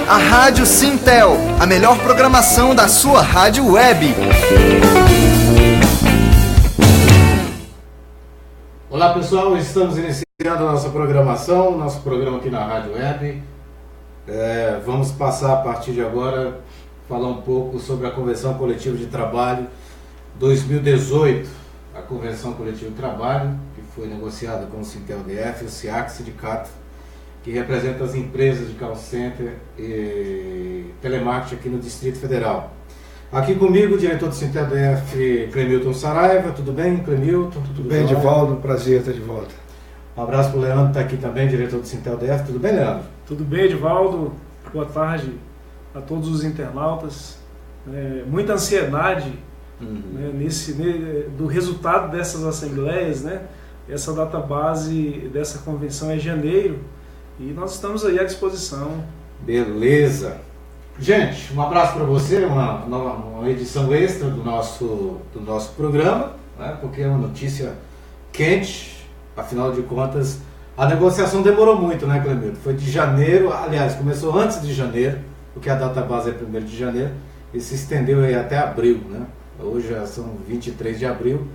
A Rádio Sintel, a melhor programação da sua rádio web. Olá pessoal, estamos iniciando a nossa programação, nosso programa aqui na Rádio Web. Vamos passar a partir de agora, falar um pouco sobre a Convenção Coletiva de Trabalho 2018. A Convenção Coletiva de Trabalho, que foi negociada com o Sintel-DF, o SIAC, sindicato, que representa as empresas de call center e telemarketing aqui no Distrito Federal. Aqui comigo, o diretor do Sintel-DF, Clemilton Saraiva. Tudo bem, Clemilton? Tudo bem, Edivaldo? Prazer estar de volta. Um abraço para o Leandro, que está aqui também, diretor do Sintel-DF. Tudo bem, Leandro? Tudo bem, Edivaldo. Boa tarde a todos os internautas. Muita ansiedade do resultado dessas assembleias, né? Essa data base dessa convenção é janeiro e nós estamos aí à disposição. Beleza. Gente, um abraço para você, uma edição extra do nosso programa, né? Porque é uma notícia quente, afinal de contas, a negociação demorou muito, né, Clemilton? Foi de janeiro, aliás, começou antes de janeiro, porque a data base é 1º de janeiro, e se estendeu aí até abril, né? Hoje já são 23 de abril,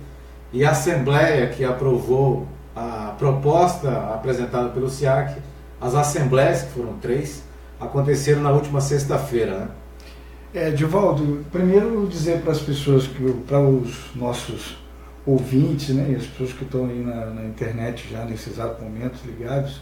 e a Assembleia que aprovou a proposta apresentada pelo SIAC, as assembleias, que foram 3, aconteceram na última sexta-feira, né? Edivaldo, primeiro dizer para as pessoas, para os nossos ouvintes, né, e as pessoas que estão aí na internet já nesse exato momento ligados,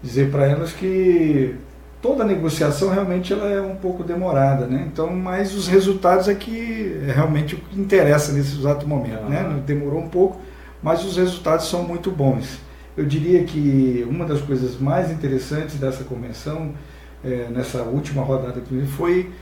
dizer para elas que toda negociação realmente ela é um pouco demorada, né? Então, mas os resultados é que é realmente o que interessa nesse exato momento, né? Demorou um pouco, mas os resultados são muito bons. Eu diria que uma das coisas mais interessantes dessa convenção, nessa última rodada que foi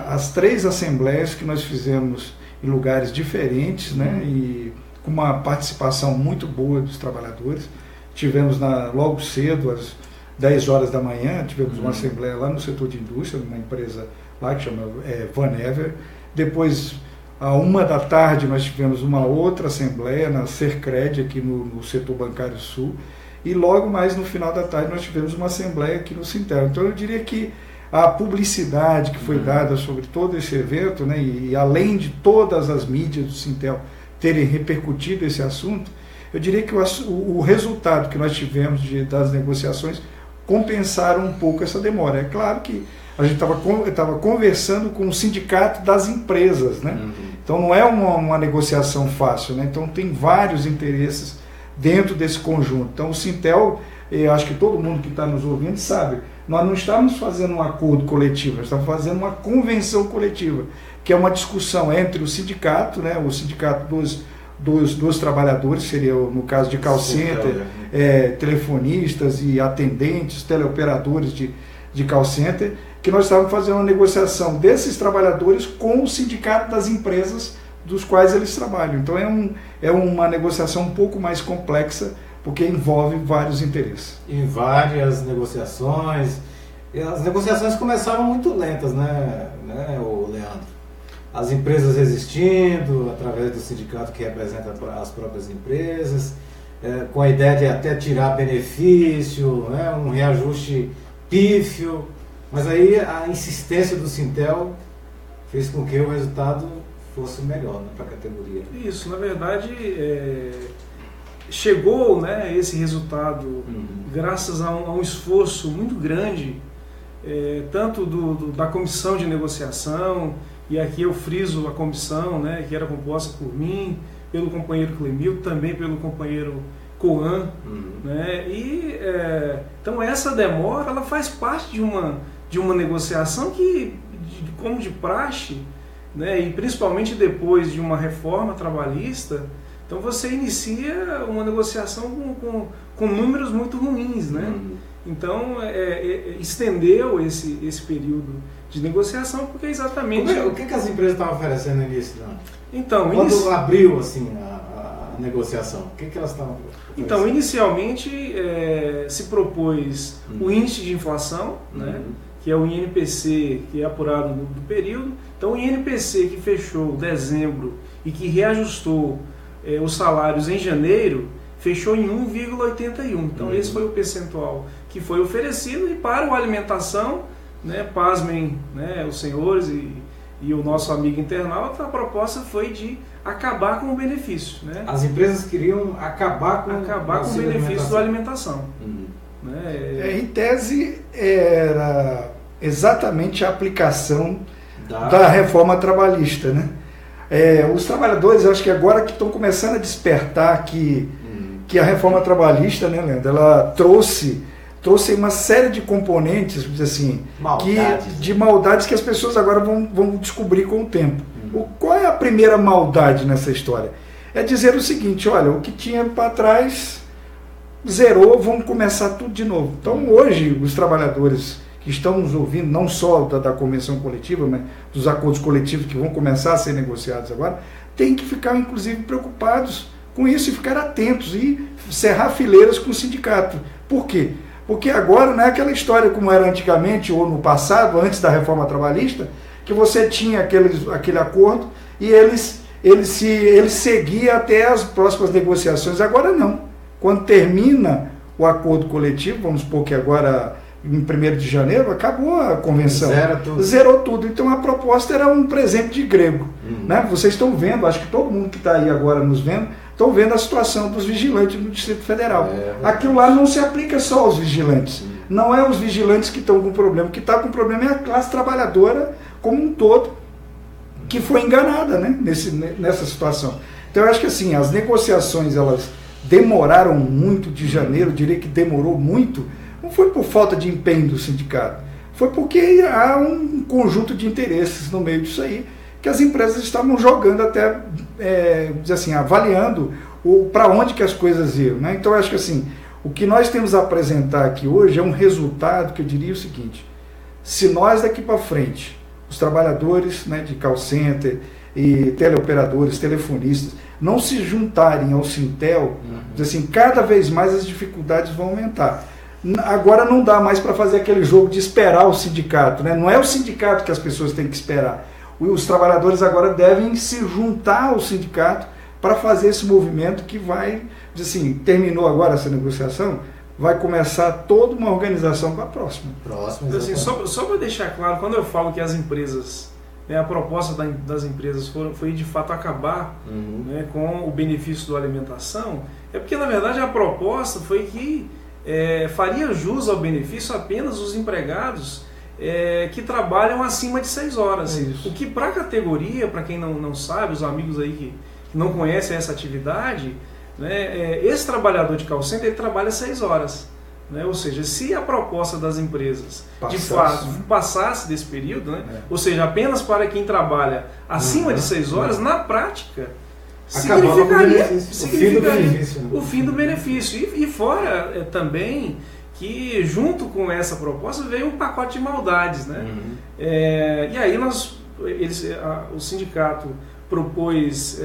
as 3 assembleias que nós fizemos em lugares diferentes, né? E com uma participação muito boa dos trabalhadores. Tivemos logo cedo, às 10 horas da manhã, tivemos uma assembleia lá no setor de indústria, numa empresa lá que chama Vanever. Depois, à 1 da tarde, nós tivemos uma outra assembleia na Sercred, aqui no setor bancário sul. E logo mais no final da tarde nós tivemos uma assembleia aqui no Sintel. Então eu diria que a publicidade que foi dada sobre todo esse evento, né, e além de todas as mídias do Sintel terem repercutido esse assunto, eu diria que o resultado que nós tivemos das negociações compensaram um pouco essa demora. É claro que a gente estava conversando com o sindicato das empresas, né? Então não é uma negociação fácil, né? Então tem vários interesses dentro desse conjunto. Então o Sintel, eu acho que todo mundo que está nos ouvindo sabe, nós não estamos fazendo um acordo coletivo, nós estamos fazendo uma convenção coletiva, que é uma discussão entre o sindicato, né, o sindicato dos trabalhadores, seria no caso de call center, telefonistas e atendentes, teleoperadores de call center, que nós estávamos fazendo uma negociação desses trabalhadores com o sindicato das empresas dos quais eles trabalham. Então é uma negociação um pouco mais complexa, porque envolve vários interesses. Em várias negociações. E as negociações começaram muito lentas, né, Leandro? As empresas existindo, através do sindicato que representa as próprias empresas, com a ideia de até tirar benefício, né, um reajuste pífio. Mas aí a insistência do Sintel fez com que o resultado fosse melhor, né, para a categoria. Isso, na verdade, chegou, né, esse resultado graças a um esforço muito grande, tanto da comissão de negociação, e aqui eu friso a comissão, né, que era composta por mim, pelo companheiro Clemilton, também pelo companheiro Coan, né, então essa demora ela faz parte de uma negociação que, como de praxe, né, e principalmente depois de uma reforma trabalhista, então você inicia uma negociação com números muito ruins, né? Então estendeu esse período de negociação porque exatamente... O que as empresas estavam oferecendo no início? Então, quando abriu assim, a negociação, o que elas estavam oferecendo? Então, inicialmente se propôs o índice de inflação, né, que é o INPC, que é apurado do período. Então o INPC que fechou dezembro e que reajustou os salários em janeiro, fechou em 1,81. Então esse foi o percentual que foi oferecido, e para o alimentação né, pasmem, né, os senhores e o nosso amigo internauta, a proposta foi de acabar com o benefício. Né? As empresas queriam acabar com o benefício da alimentação. Né? Em tese, era exatamente a aplicação da reforma trabalhista. Né? Os trabalhadores, acho que agora que estão começando a despertar que a reforma trabalhista, né, Leandro, ela trouxe uma série de componentes, assim, de maldades que as pessoas agora vão descobrir com o tempo. Qual é a primeira maldade nessa história? É dizer o seguinte: olha, o que tinha para trás zerou, vamos começar tudo de novo. Então hoje os trabalhadores que estão nos ouvindo, não só da convenção coletiva, mas dos acordos coletivos que vão começar a ser negociados agora, têm que ficar inclusive preocupados com isso e ficar atentos e cerrar fileiras com o sindicato. Por quê? Porque agora não é aquela história como era antigamente ou no passado, antes da reforma trabalhista, que você tinha aquele acordo e ele seguia até as próximas negociações. Agora não. Quando termina o acordo coletivo, vamos supor que agora, em 1º de janeiro, acabou a convenção. Zerou tudo. Então a proposta era um presente de grego. Né? Vocês estão vendo, acho que todo mundo que está aí agora nos vendo, estão vendo a situação dos vigilantes no Distrito Federal. Aquilo lá não se aplica só aos vigilantes. Não é os vigilantes que estão com problema. O que está com problema é a classe trabalhadora como um todo, que foi enganada, né, nessa situação. Então eu acho que assim, as negociações elas demoraram muito de janeiro, eu diria que demorou muito, não foi por falta de empenho do sindicato, foi porque há um conjunto de interesses no meio disso aí, que as empresas estavam jogando até, dizer assim, avaliando para onde que as coisas iam. Né? Então eu acho que assim, o que nós temos a apresentar aqui hoje é um resultado que eu diria o seguinte: se nós daqui para frente, os trabalhadores, né, de call center e teleoperadores, telefonistas, não se juntarem ao Sintel, assim, cada vez mais as dificuldades vão aumentar. Agora não dá mais para fazer aquele jogo de esperar o sindicato. Né? Não é o sindicato que as pessoas têm que esperar. Os trabalhadores agora devem se juntar ao sindicato para fazer esse movimento que vai, assim, terminou agora essa negociação, vai começar toda uma organização para a próxima. Assim, só para deixar claro, quando eu falo que as empresas, né, a proposta das empresas foi de fato acabar né, com o benefício da alimentação, é porque na verdade a proposta foi que faria jus ao benefício apenas os empregados que trabalham acima de 6 horas. O que para a categoria, para quem não sabe, os amigos aí que não conhecem essa atividade, né, esse trabalhador de call center ele trabalha 6 horas. Né? Ou seja, se a proposta das empresas de fato passasse desse período, né, ou seja, apenas para quem trabalha acima de 6 horas, na prática significaria o fim do benefício. E fora também que junto com essa proposta veio um pacote de maldades. Né? E aí o sindicato propôs,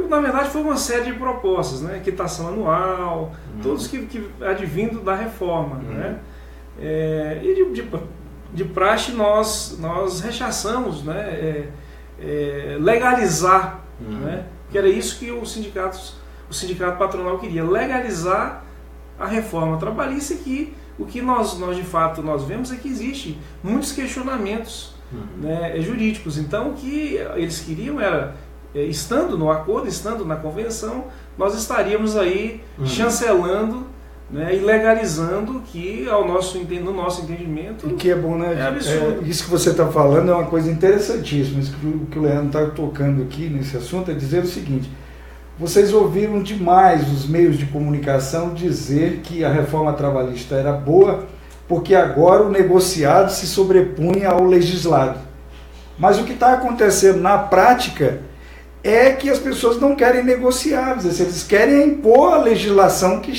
na verdade foi uma série de propostas, né? Quitação anual, todos que advindo da reforma. Né? E de praxe nós rechaçamos, né? Legalizar, né? Que era isso que o sindicato patronal queria, legalizar a reforma trabalhista, que o que nós de fato nós vemos é que existe muitos questionamentos né, jurídicos. Então o que eles queriam era, estando no acordo, estando na convenção, nós estaríamos aí chancelando, né, e legalizando, que no nosso entendimento e que é bom, né? É absurdo. Isso que você está falando é uma coisa interessantíssima. Isso que o Leandro está tocando aqui nesse assunto é dizer o seguinte: vocês ouviram demais os meios de comunicação dizer que a reforma trabalhista era boa porque agora o negociado se sobrepunha ao legislado. Mas o que está acontecendo na prática é que as pessoas não querem negociar, eles querem impor a legislação que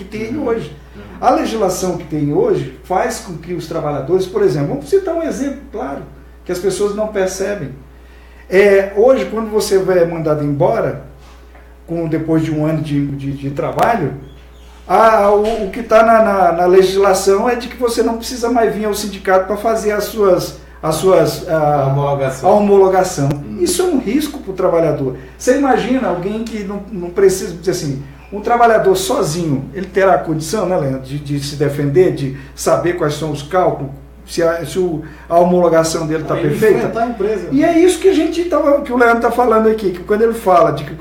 tem hoje. A legislação que tem hoje faz com que os trabalhadores, por exemplo, vamos citar um exemplo claro, que as pessoas não percebem. Hoje, quando você é mandado embora, depois de um ano de trabalho, o que está na legislação é de que você não precisa mais vir ao sindicato para fazer a homologação. Isso é um risco para o trabalhador. Você imagina alguém que não precisa, dizer assim, Um trabalhador sozinho, ele terá a condição, né, Leandro, de se defender, de saber quais são os cálculos, se a homologação dele está perfeita. A empresa. E é isso que que o Leandro está falando aqui, que quando ele fala de que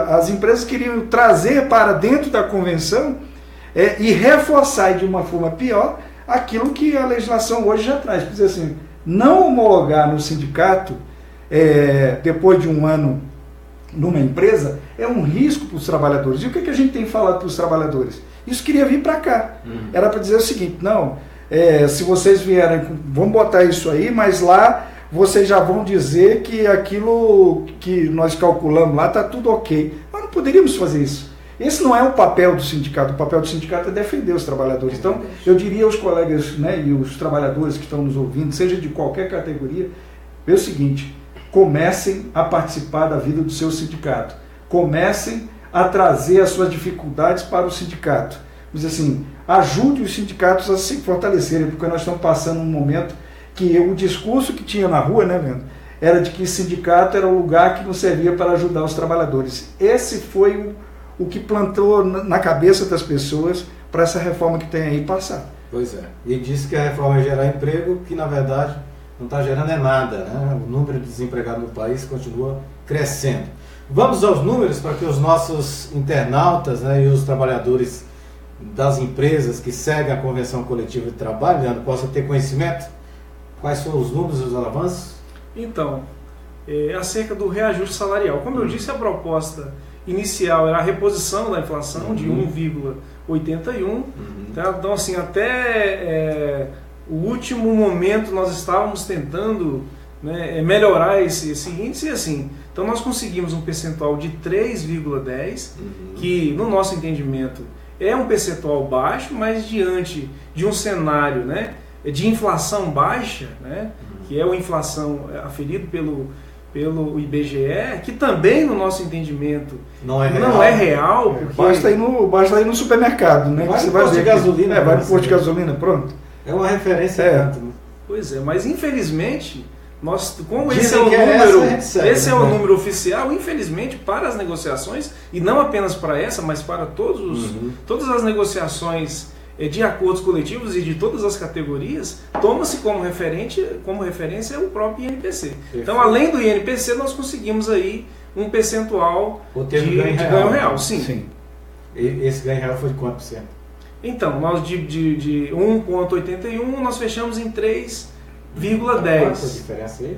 as empresas queriam trazer para dentro da convenção e reforçar de uma forma pior aquilo que a legislação hoje já traz. Quer dizer assim, não homologar no sindicato depois de um ano numa empresa é um risco para os trabalhadores. E o que a gente tem falado para os trabalhadores? Isso queria vir para cá. Era para dizer o seguinte, não, se vocês vierem, vamos botar isso aí, mas lá vocês já vão dizer que aquilo que nós calculamos lá está tudo ok. Nós não poderíamos fazer isso. Esse não é o papel do sindicato. O papel do sindicato é defender os trabalhadores. Então, eu diria aos colegas, né, e os trabalhadores que estão nos ouvindo, seja de qualquer categoria, é o seguinte: comecem a participar da vida do seu sindicato. Comecem a trazer as suas dificuldades para o sindicato. Mas assim, ajude os sindicatos a se fortalecerem, porque nós estamos passando um momento que o discurso que tinha na rua, né, Leandro, era de que sindicato era o lugar que não servia para ajudar os trabalhadores. Esse foi o que plantou na cabeça das pessoas para essa reforma que tem aí passar. Pois é. E disse que a reforma ia gerar emprego, que na verdade não está gerando nada, né? O número de desempregados no país continua crescendo. Vamos aos números para que os nossos internautas, né, e os trabalhadores das empresas que seguem a Convenção Coletiva de Trabalho, Leandro, possam ter conhecimento. Quais são os números e os avanços? Então, acerca do reajuste salarial. Como eu disse, a proposta inicial era a reposição da inflação de 1,81. Então, assim, até o último momento nós estávamos tentando, né, melhorar esse índice, e assim, então nós conseguimos um percentual de 3,10, que no nosso entendimento é um percentual baixo, mas diante de um cenário, né, de inflação baixa, né, que é a inflação aferida pelo IBGE, que também no nosso entendimento não é real. Porque basta ir no supermercado, né? Vai no posto de gasolina. Vai no posto de gasolina, pronto. É uma referência. Pois é, mas infelizmente, como esse é o número oficial, infelizmente, para as negociações, e não apenas para essa, mas para todas as negociações de acordos coletivos e de todas as categorias, toma-se como referência o próprio INPC. Perfeito. Então, além do INPC, nós conseguimos aí um percentual de ganho real. Sim. E esse ganho real foi de quanto por cento? Então, nós de 1,81 nós fechamos em 3,10. Qual é a diferença aí?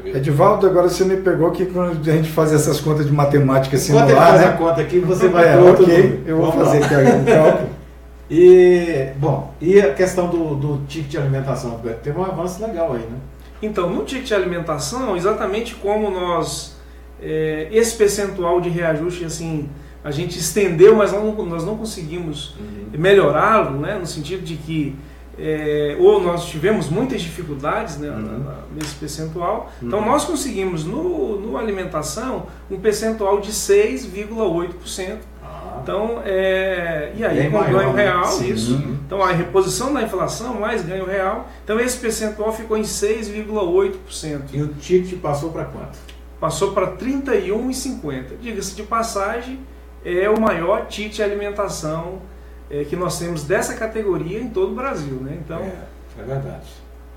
Edivaldo, agora você me pegou aqui quando a gente faz essas contas de matemática simular. Enquanto ele faz a conta aqui, você vai para outro número. Eu vou fazer aqui o cálculo. E a questão do ticket de alimentação? Teve um avanço legal aí, né? Então, no ticket de alimentação, exatamente como esse percentual de reajuste, assim, a gente estendeu, mas nós não conseguimos melhorá-lo, né, no sentido de que ou nós tivemos muitas dificuldades, né, nesse percentual. Então, nós conseguimos no alimentação um percentual de 6,8%. Então, e aí com ganho real, isso. Então, a reposição da inflação mais ganho real. Então, esse percentual ficou em 6,8%. E o ticket passou para quanto? Passou para 31,50. Diga-se de passagem, é o maior ticket de alimentação que nós temos dessa categoria em todo o Brasil, né? Então, é verdade.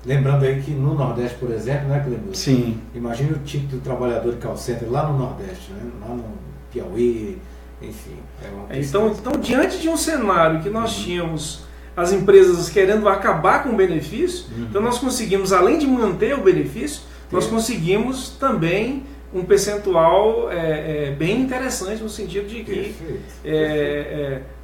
Lembrando aí que no Nordeste, por exemplo, né, Cleber? Sim. Imagine o ticket do trabalhador de call center lá no Nordeste, né? Lá no Piauí. Enfim, então, diante de um cenário que nós tínhamos as empresas querendo acabar com o benefício, então nós conseguimos, além de manter o benefício, nós conseguimos também um percentual bem interessante, no sentido de que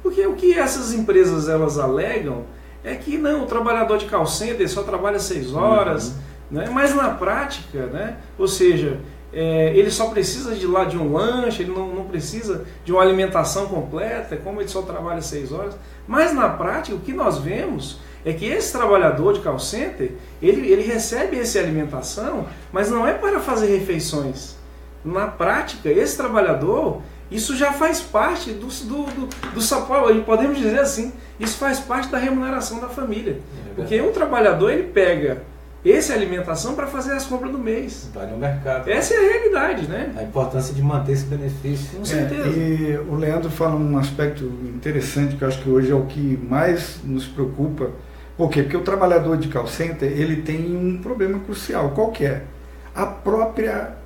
porque o que essas empresas elas alegam é que não, o trabalhador de call center só trabalha 6 horas, né? Mas na prática, né? Ou seja, ele só precisa de um lanche, ele não precisa de uma alimentação completa, como ele só trabalha 6 horas. Mas na prática, o que nós vemos é que esse trabalhador de call center, ele recebe essa alimentação, mas não é para fazer refeições. Na prática, esse trabalhador, isso já faz parte do salário, podemos dizer assim, isso faz parte da remuneração da família. Porque o trabalhador, ele pega essa alimentação para fazer as compras do mês. Vai no mercado. Essa é a realidade, né? A importância de manter esse benefício. Com certeza. E o Leandro fala um aspecto interessante que eu acho que hoje é o que mais nos preocupa. Por quê? Porque o trabalhador de call center, ele tem um problema crucial. Qual que é? A própria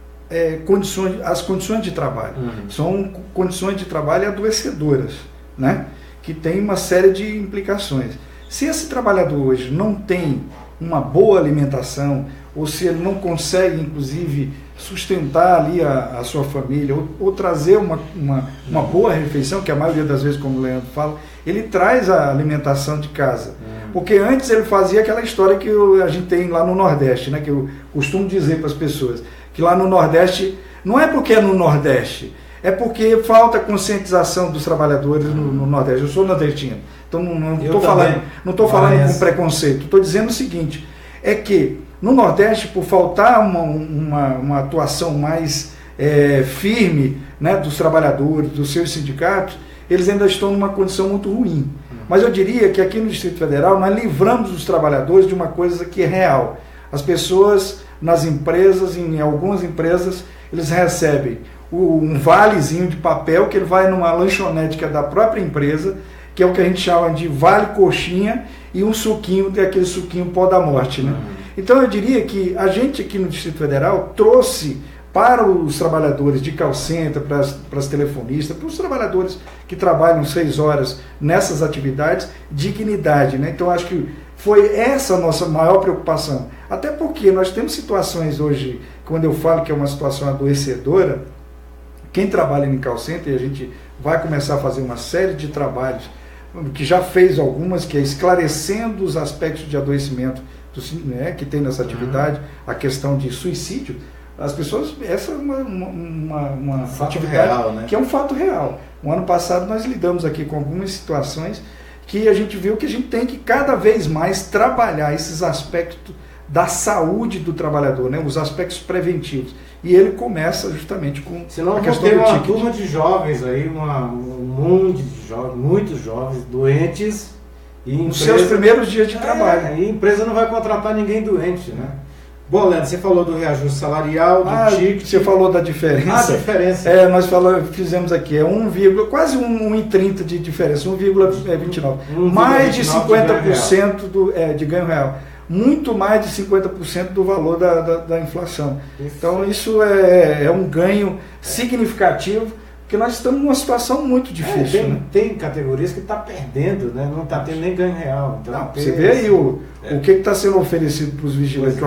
as condições de trabalho. São condições de trabalho adoecedoras, né? Que tem uma série de implicações. Se esse trabalhador hoje não tem uma boa alimentação, ou se ele não consegue, inclusive, sustentar ali a sua família, ou trazer uma boa refeição, que a maioria das vezes, como o Leandro fala, ele traz a alimentação de casa. Porque antes ele fazia aquela história que a gente tem lá no Nordeste, né, que eu costumo dizer para as pessoas, que lá no Nordeste, não é porque é no Nordeste, é porque falta conscientização dos trabalhadores no Nordeste. Eu sou nordestino, então não estou falando com preconceito. Estou dizendo o seguinte, é que no Nordeste, por faltar uma atuação mais firme, né, dos trabalhadores, dos seus sindicatos, eles ainda estão numa condição muito ruim. Mas eu diria que aqui no Distrito Federal nós livramos os trabalhadores de uma coisa que é real. As pessoas nas empresas, em algumas empresas, eles recebem um valezinho de papel que ele vai numa lanchonete que é da própria empresa, que é o que a gente chama de vale coxinha, e um suquinho, aquele suquinho pó da morte, né? Então eu diria que a gente aqui no Distrito Federal trouxe para os trabalhadores de call center, para as telefonistas, para os trabalhadores que trabalham 6 horas nessas atividades, dignidade, né? Então acho que foi essa a nossa maior preocupação. Até porque nós temos situações hoje, quando eu falo que é uma situação adoecedora, quem trabalha em call center, e a gente vai começar a fazer uma série de trabalhos, que já fez algumas, que é esclarecendo os aspectos de adoecimento que tem nessa atividade, a questão de suicídio. As pessoas, essa é uma atividade real, né? Que é um fato real. O ano passado nós lidamos aqui com algumas situações que a gente viu que a gente tem que cada vez mais trabalhar esses aspectos da saúde do trabalhador, né? Os aspectos preventivos. E ele começa justamente com a questão do uma turma de jovens aí, um monte de jovens, muitos jovens doentes. E nos seus primeiros dias de trabalho. E a empresa não vai contratar ninguém doente, né? Bom, Leandro, você falou do reajuste salarial, do ticket. Você falou da diferença. A diferença. Nós fizemos aqui, quase 1,30 de diferença, 1,29. Mais de 50% de ganho real. Muito mais de 50% do valor da inflação. Então isso é um ganho significativo, porque nós estamos numa situação muito difícil. Tem categorias que estão perdendo, né? Não está tendo nem ganho real. Então, você vê aí o que está sendo oferecido para os vigilantes.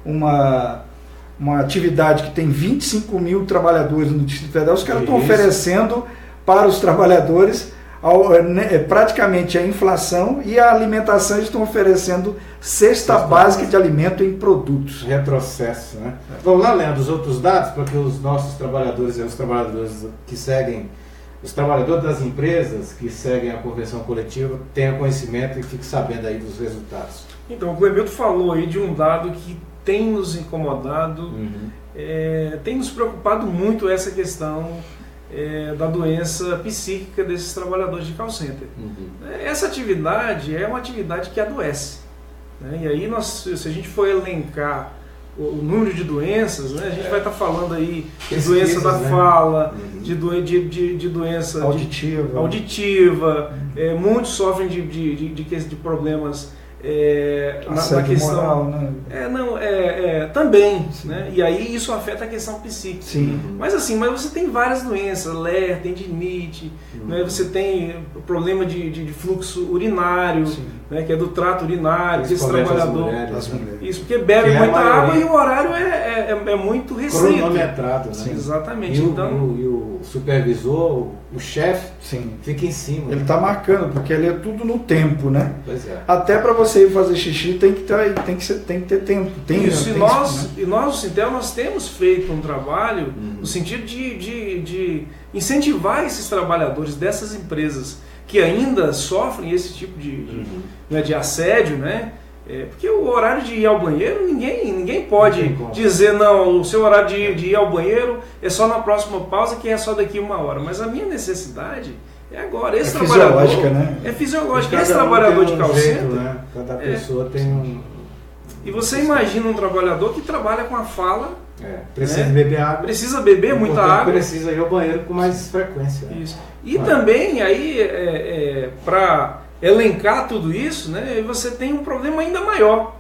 Uma atividade que tem 25 mil trabalhadores no Distrito Federal, os caras estão oferecendo para os trabalhadores praticamente a inflação, e a alimentação estão oferecendo cesta básica de alimento em produtos. Retrocesso, né? Vamos lá, Leandro, os outros dados, para que os nossos trabalhadores e os trabalhadores que seguem, os trabalhadores das empresas que seguem a convenção coletiva tenham conhecimento e fiquem sabendo aí dos resultados. Então, o Cleberto falou aí de um dado que tem nos incomodado, tem nos preocupado muito essa questão da doença psíquica desses trabalhadores de call center. Essa atividade é uma atividade que adoece, né? E aí se a gente for elencar o número de doenças, né, a gente vai estar falando aí de doença da fala, de doença auditiva, muitos sofrem de problemas na questão moral, né? Também, né? E aí isso afeta a questão psíquica. Sim. Mas você tem várias doenças, LER, tendinite, né? Você tem problema de fluxo urinário, né? Que é do trato urinário, que esse trabalhador, isso porque bebe muita água e o horário é muito restrito. Cronometrado, né? Exatamente. E o supervisor, o chefe, fica em cima. Ele está marcando, porque ele é tudo no tempo, né? Pois é. Até para você ir fazer xixi tem que ter tempo. E nós, o Sintel, nós temos feito um trabalho no sentido de incentivar esses trabalhadores dessas empresas que ainda sofrem esse tipo de assédio, né? Porque o horário de ir ao banheiro, ninguém pode dizer, não, o seu horário de ir ao banheiro é só na próxima pausa, que é só daqui 1 hora. Mas a minha necessidade é agora. Esse fisiológica, né? É fisiológica. Esse trabalhador de call center, né? Cada pessoa tem E você imagina um trabalhador que trabalha com a fala, precisa beber água. Precisa beber muita água. Precisa ir ao banheiro com mais frequência. Né? Isso. E também, aí, para elencar tudo isso, né, você tem um problema ainda maior,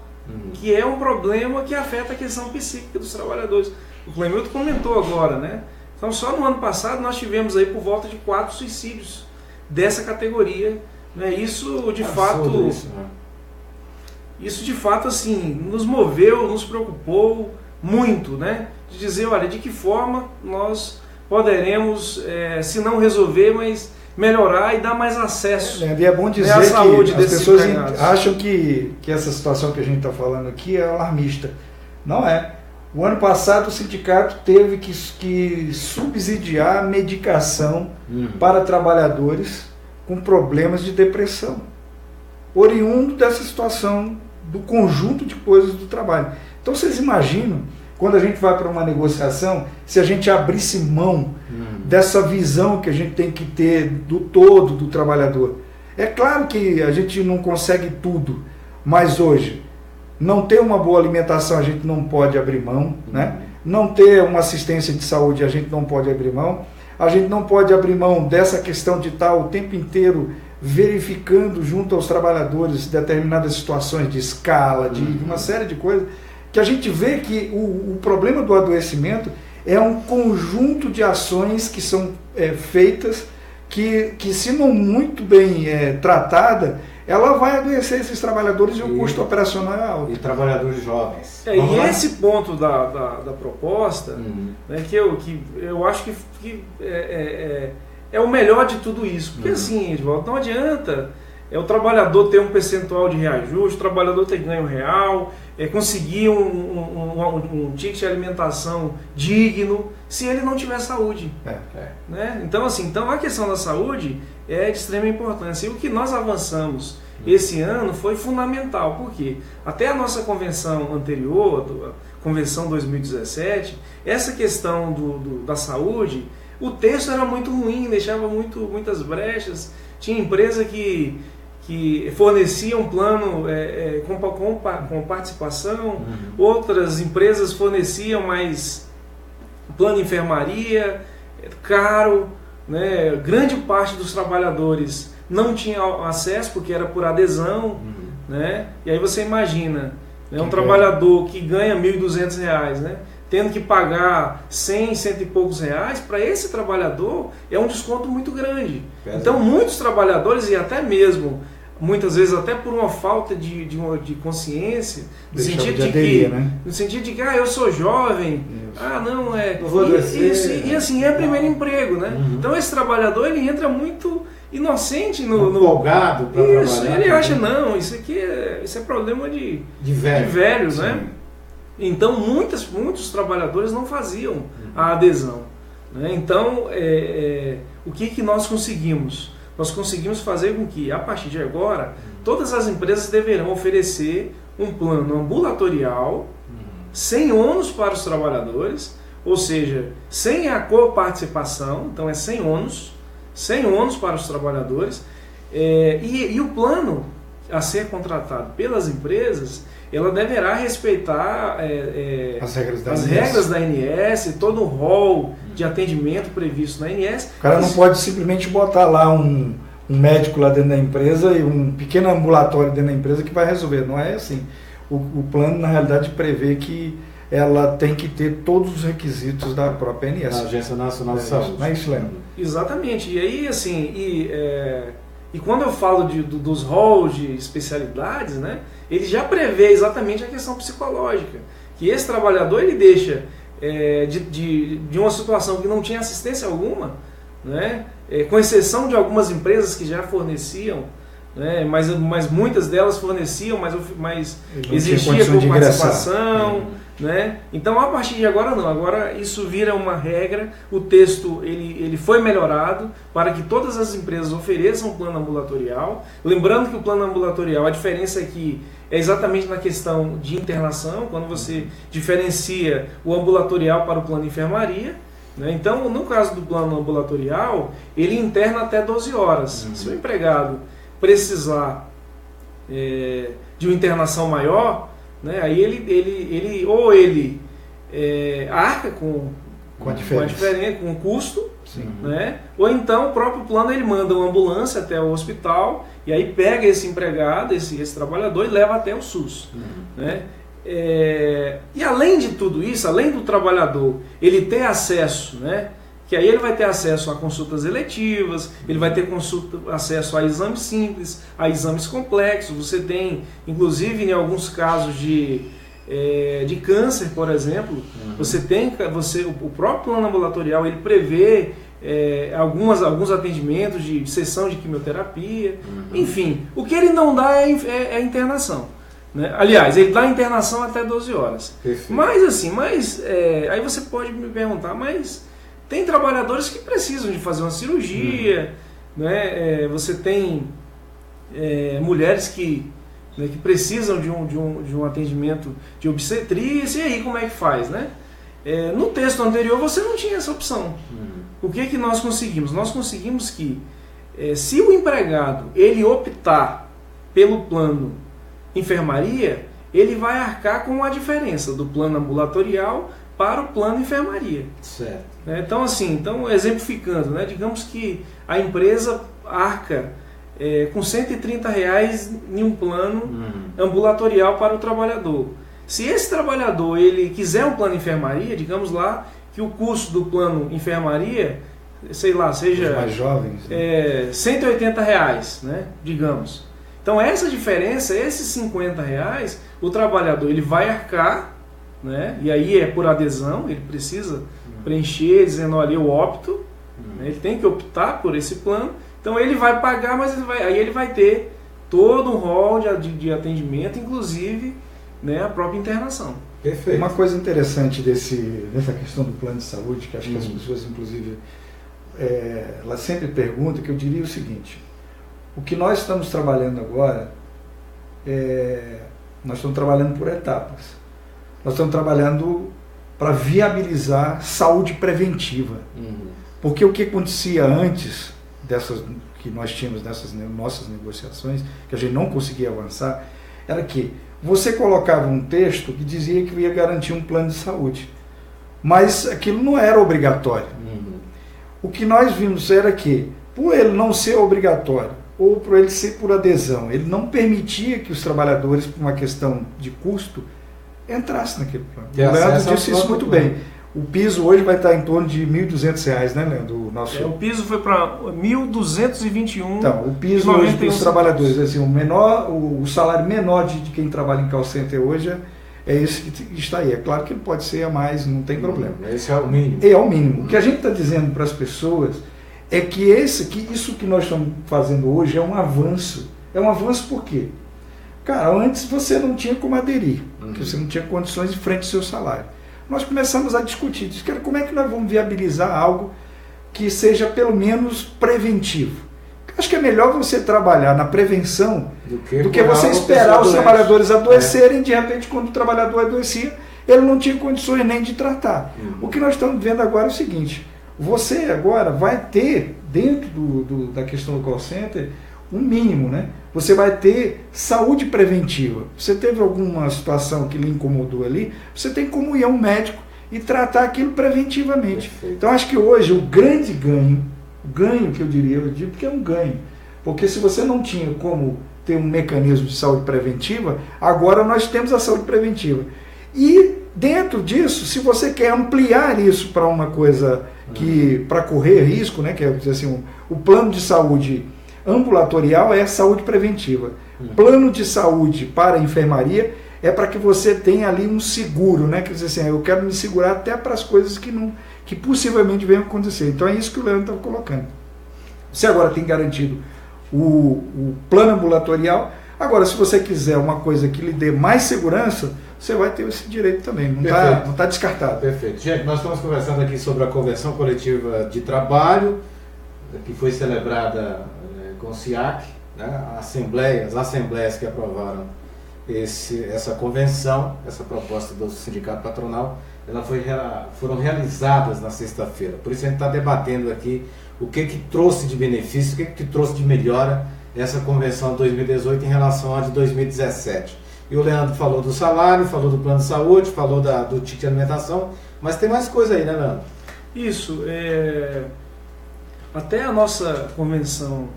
que é um problema que afeta a questão psíquica dos trabalhadores. O Clemilton comentou agora, né? Então, só no ano passado nós tivemos aí por volta de 4 suicídios dessa categoria. Né? Isso, de fato, isso de fato, assim, nos moveu, nos preocupou muito, né? De dizer, olha, de que forma nós poderemos, se não resolver, mas melhorar e dar mais acesso e é bom dizer à saúde que as desses pessoas empregados. acham que essa situação que a gente está falando aqui é alarmista. Não é. O ano passado o sindicato teve que subsidiar a medicação para trabalhadores com problemas de depressão, oriundo dessa situação do conjunto de coisas do trabalho. Então vocês imaginam, quando a gente vai para uma negociação, se a gente abrisse mão dessa visão que a gente tem que ter do todo do trabalhador. É claro que a gente não consegue tudo, mas hoje, não ter uma boa alimentação a gente não pode abrir mão, né? Não ter uma assistência de saúde a gente não pode abrir mão, a gente não pode abrir mão dessa questão de estar o tempo inteiro verificando junto aos trabalhadores determinadas situações de escala, de uma série de coisas, que a gente vê que o problema do adoecimento é um conjunto de ações que são feitas, que se não muito bem tratada, ela vai adoecer esses trabalhadores e o custo operacional é alto. E trabalhadores jovens. E esse ponto da proposta, né, que eu acho que é o melhor de tudo isso. Porque assim, Edvaldo, não adianta o trabalhador ter um percentual de reajuste, o trabalhador ter ganho real, conseguir um ticket de alimentação digno, se ele não tiver saúde. Né? Então, assim, a questão da saúde é de extrema importância. E o que nós avançamos esse ano foi fundamental, porque até a nossa convenção anterior, a convenção 2017, essa questão da saúde, o texto era muito ruim, deixava muitas brechas. Tinha empresa que fornecia um plano com participação, outras empresas forneciam mais plano de enfermaria, caro, né? Grande parte dos trabalhadores não tinha acesso porque era por adesão, né? E aí você imagina, né, um trabalhador que ganha R$ 1.200, né, tendo que pagar 100 e poucos reais, para esse trabalhador é um desconto muito grande. Então muitos trabalhadores, e até mesmo muitas vezes até por uma falta de consciência, no sentido de que eu sou jovem, não vou adoecer, e assim, é primeiro emprego, né? Então esse trabalhador, ele entra muito inocente no empolgado para trabalhar. Ele acha, não, isso é problema de velho, né? Então muitos trabalhadores não faziam a adesão, né? Então o que nós conseguimos? Nós conseguimos fazer com que, a partir de agora, todas as empresas deverão oferecer um plano ambulatorial, sem ônus para os trabalhadores, ou seja, sem a coparticipação, então é sem ônus para os trabalhadores, e o plano a ser contratado pelas empresas, ela deverá respeitar as regras da ANS, todo o rol de atendimento previsto na ANS. O cara não pode simplesmente botar lá um médico lá dentro da empresa e um pequeno ambulatório dentro da empresa que vai resolver. Não é assim. O plano, na realidade, prevê que ela tem que ter todos os requisitos da própria ANS. Da Agência Nacional de Saúde. Não é isso, Leandro? Exatamente. E aí, assim, e quando eu falo dos roles de especialidades, né, ele já prevê exatamente a questão psicológica, que esse trabalhador, ele deixa de uma situação que não tinha assistência alguma, né, com exceção de algumas empresas que já forneciam, né, mas muitas delas forneciam, mas existia com participação, né? Então a partir de agora não, agora isso vira uma regra, o texto ele foi melhorado para que todas as empresas ofereçam um plano ambulatorial, lembrando que o plano ambulatorial, a diferença aqui é exatamente na questão de internação, quando você diferencia o ambulatorial para o plano de enfermaria, né? Então no caso do plano ambulatorial, ele interna até 12 horas, se o empregado precisar de uma internação maior, né? Aí ele arca com a diferença, com o custo, né? Ou então o próprio plano ele manda uma ambulância até o hospital e aí pega esse empregado, esse trabalhador e leva até o SUS, né? E além de tudo isso, além do trabalhador ele ter acesso, né? Que aí ele vai ter acesso a consultas eletivas, ele vai ter acesso a exames simples, a exames complexos. Você tem, inclusive, em alguns casos de câncer, por exemplo, o próprio plano ambulatorial ele prevê alguns atendimentos de sessão de quimioterapia, enfim. O que ele não dá é a internação. Né? Aliás, ele dá internação até 12 horas. Perfeito. Mas aí você pode me perguntar, mas tem trabalhadores que precisam de fazer uma cirurgia, né? Você tem mulheres que precisam de um atendimento de obstetrícia, e aí como é que faz, né? No texto anterior você não tinha essa opção. O que nós conseguimos? Nós conseguimos que se o empregado ele optar pelo plano enfermaria, ele vai arcar com a diferença do plano ambulatorial para o plano enfermaria. Certo. Então exemplificando, né? Digamos que a empresa arca com R$130 em um plano ambulatorial para o trabalhador. Se esse trabalhador ele quiser um plano enfermaria, digamos lá que o custo do plano enfermaria, sei lá, seja mais jovens, né? R$180, né? Digamos. Então essa diferença, esses R$50, o trabalhador ele vai arcar, né? E aí é por adesão, ele precisa preencher dizendo, olha, eu opto, né? Ele tem que optar por esse plano, então ele vai pagar, mas aí ele vai ter todo um rol de atendimento, inclusive, né, a própria internação. Perfeito. Uma coisa interessante dessa questão do plano de saúde, que acho que as pessoas, inclusive, elas sempre perguntam, que eu diria o seguinte: o que nós estamos trabalhando agora, nós estamos trabalhando por etapas. Nós estamos trabalhando para viabilizar saúde preventiva. Porque o que acontecia antes que nós tínhamos nessas nossas negociações, que a gente não conseguia avançar, era que você colocava um texto que dizia que ia garantir um plano de saúde. Mas aquilo não era obrigatório. O que nós vimos era que, por ele não ser obrigatório, ou por ele ser por adesão, ele não permitia que os trabalhadores, por uma questão de custo, entrasse naquele plano. O Leandro disse isso muito bem. O piso hoje vai estar em torno de R$1.200, né, Leandro? O piso foi para R$1.221. Então, o piso hoje para os trabalhadores, assim, o salário menor de quem trabalha em call center hoje é esse que está aí. É claro que ele pode ser a mais, não tem problema. Esse é o mínimo. É o mínimo. O que a gente está dizendo para as pessoas é que isso que nós estamos fazendo hoje é um avanço. É um avanço por quê? Cara, antes você não tinha como aderir, porque você não tinha condições de frente ao seu salário. Nós começamos a discutir, como é que nós vamos viabilizar algo que seja pelo menos preventivo. Acho que é melhor você trabalhar na prevenção do que você esperar os trabalhadores adoecerem, de repente quando o trabalhador adoecia, ele não tinha condições nem de tratar. O que nós estamos vendo agora é o seguinte: você agora vai ter, dentro da questão do call center, um mínimo, né? Você vai ter saúde preventiva. Você teve alguma situação que lhe incomodou ali, você tem como ir a um médico e tratar aquilo preventivamente. Perfeito. Então acho que hoje o grande ganho que eu digo que é um ganho, porque se você não tinha como ter um mecanismo de saúde preventiva, agora nós temos a saúde preventiva. E dentro disso, se você quer ampliar isso para uma coisa que para correr risco, né, que é dizer assim, o plano de saúde ambulatorial é saúde preventiva. Plano de saúde para a enfermaria é para que você tenha ali um seguro, né? Quer dizer assim, eu quero me segurar até para as coisas que possivelmente venham acontecer. Então é isso que o Leandro estava colocando. Você agora tem garantido o plano ambulatorial. Agora, se você quiser uma coisa que lhe dê mais segurança, você vai ter esse direito também. Não está descartado. Perfeito. Gente, nós estamos conversando aqui sobre a Convenção Coletiva de Trabalho, que foi celebrada com o SIAC, né? As assembleias que aprovaram essa convenção, essa proposta do sindicato patronal, foram realizadas na sexta-feira. Por isso a gente está debatendo aqui o que trouxe de benefício, o que trouxe de melhora essa convenção de 2018 em relação à de 2017. E o Leandro falou do salário, falou do plano de saúde, falou do ticket de alimentação, mas tem mais coisa aí, né, Leandro? Isso. Até a nossa convenção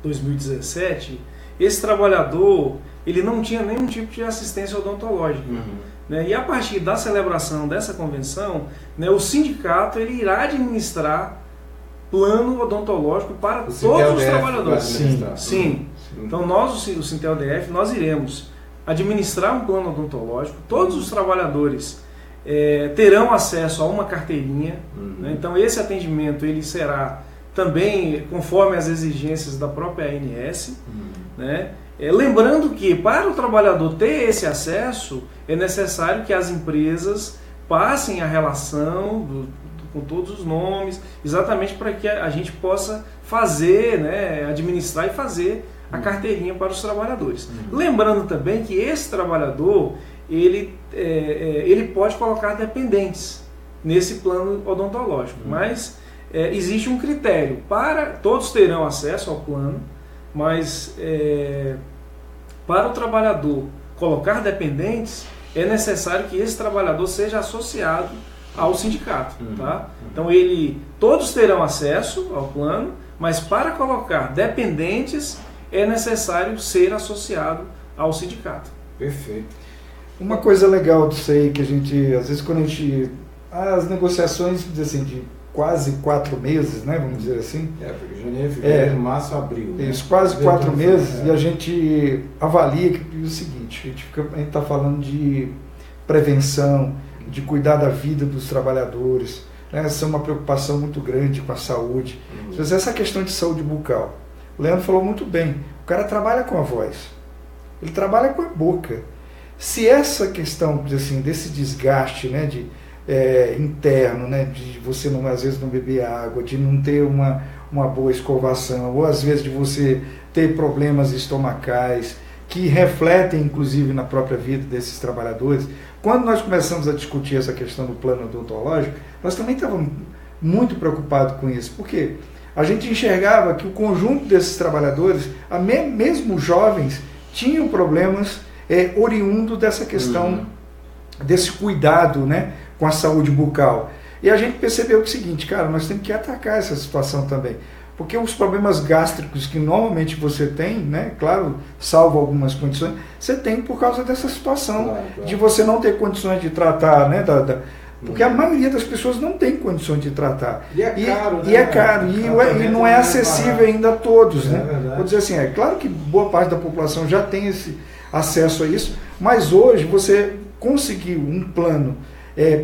2017, esse trabalhador ele não tinha nenhum tipo de assistência odontológica. Né? E a partir da celebração dessa convenção, né, o sindicato ele irá administrar plano odontológico para todos os trabalhadores. Sim. Então nós, o Sintel-DF, nós iremos administrar um plano odontológico, todos os trabalhadores terão acesso a uma carteirinha, né? Então esse atendimento ele será também conforme as exigências da própria ANS, né? Lembrando que para o trabalhador ter esse acesso é necessário que as empresas passem a relação com todos os nomes, exatamente para que a gente possa fazer, né, administrar e fazer a carteirinha para os trabalhadores. Lembrando também que esse trabalhador ele pode colocar dependentes nesse plano odontológico, mas existe um critério, todos terão acesso ao plano, mas para o trabalhador colocar dependentes é necessário que esse trabalhador seja associado ao sindicato. Tá? Então todos terão acesso ao plano, mas para colocar dependentes é necessário ser associado ao sindicato. Perfeito. Uma coisa legal disso aí, que a gente, às vezes quando as negociações assim, de quase 4 meses, né, vamos dizer assim. Porque janeiro, fevereiro, março, abril. Né? Isso, quase 4 meses, e a gente avalia que é o seguinte, a gente está falando de prevenção, de cuidar da vida dos trabalhadores, né? Essa é uma preocupação muito grande com a saúde. Essa questão de saúde bucal, o Leandro falou muito bem, o cara trabalha com a voz, ele trabalha com a boca. Se essa questão assim, desse desgaste, né, interno, né, de você não, às vezes não beber água, de não ter uma boa escovação, ou às vezes de você ter problemas estomacais, que refletem inclusive na própria vida desses trabalhadores. Quando nós começamos a discutir essa questão do plano odontológico, nós também estávamos muito preocupados com isso, porque a gente enxergava que o conjunto desses trabalhadores, mesmo jovens, tinham problemas oriundo dessa questão, desse cuidado, né, com a saúde bucal. E a gente percebeu que é o seguinte, cara, nós temos que atacar essa situação também. Porque os problemas gástricos que normalmente você tem, né, claro, salvo algumas condições, você tem por causa dessa situação, de você não ter condições de tratar, né, porque a maioria das pessoas não tem condições de tratar. E é caro, né? E é caro, e não é acessível ainda a todos, né? Vou dizer assim, é claro que boa parte da população já tem esse acesso a isso, mas hoje você conseguiu um plano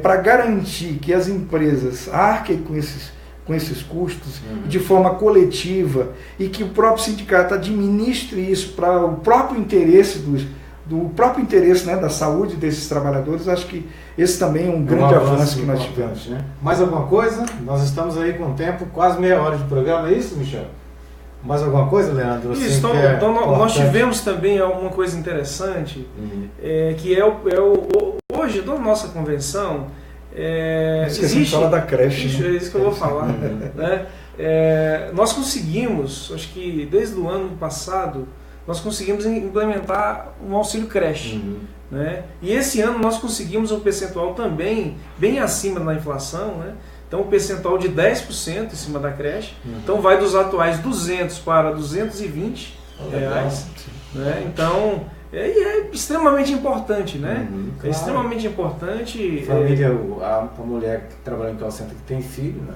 para garantir que as empresas arquem com esses custos de forma coletiva e que o próprio sindicato administre isso para o próprio interesse né, da saúde desses trabalhadores. Acho que esse também é um grande avanço que nós tivemos. Né? Mais alguma coisa? Nós estamos aí com o tempo, quase meia hora de programa, é isso, Michel? Mais alguma coisa, Leandro? Assim, isso, então nós tivemos também uma coisa interessante, que hoje, da nossa convenção, existe falar da creche. Isso, é isso que eu vou falar. Né? Nós conseguimos, acho que desde o ano passado, nós conseguimos implementar um auxílio creche. Né? E esse ano nós conseguimos um percentual também bem acima da inflação, né? Então um percentual de 10% em cima da creche. Então vai dos atuais 200 para 220 reais. Né? Então é extremamente importante, né? Claro. É extremamente importante. Família, a mulher que trabalha em call center que tem filho, né?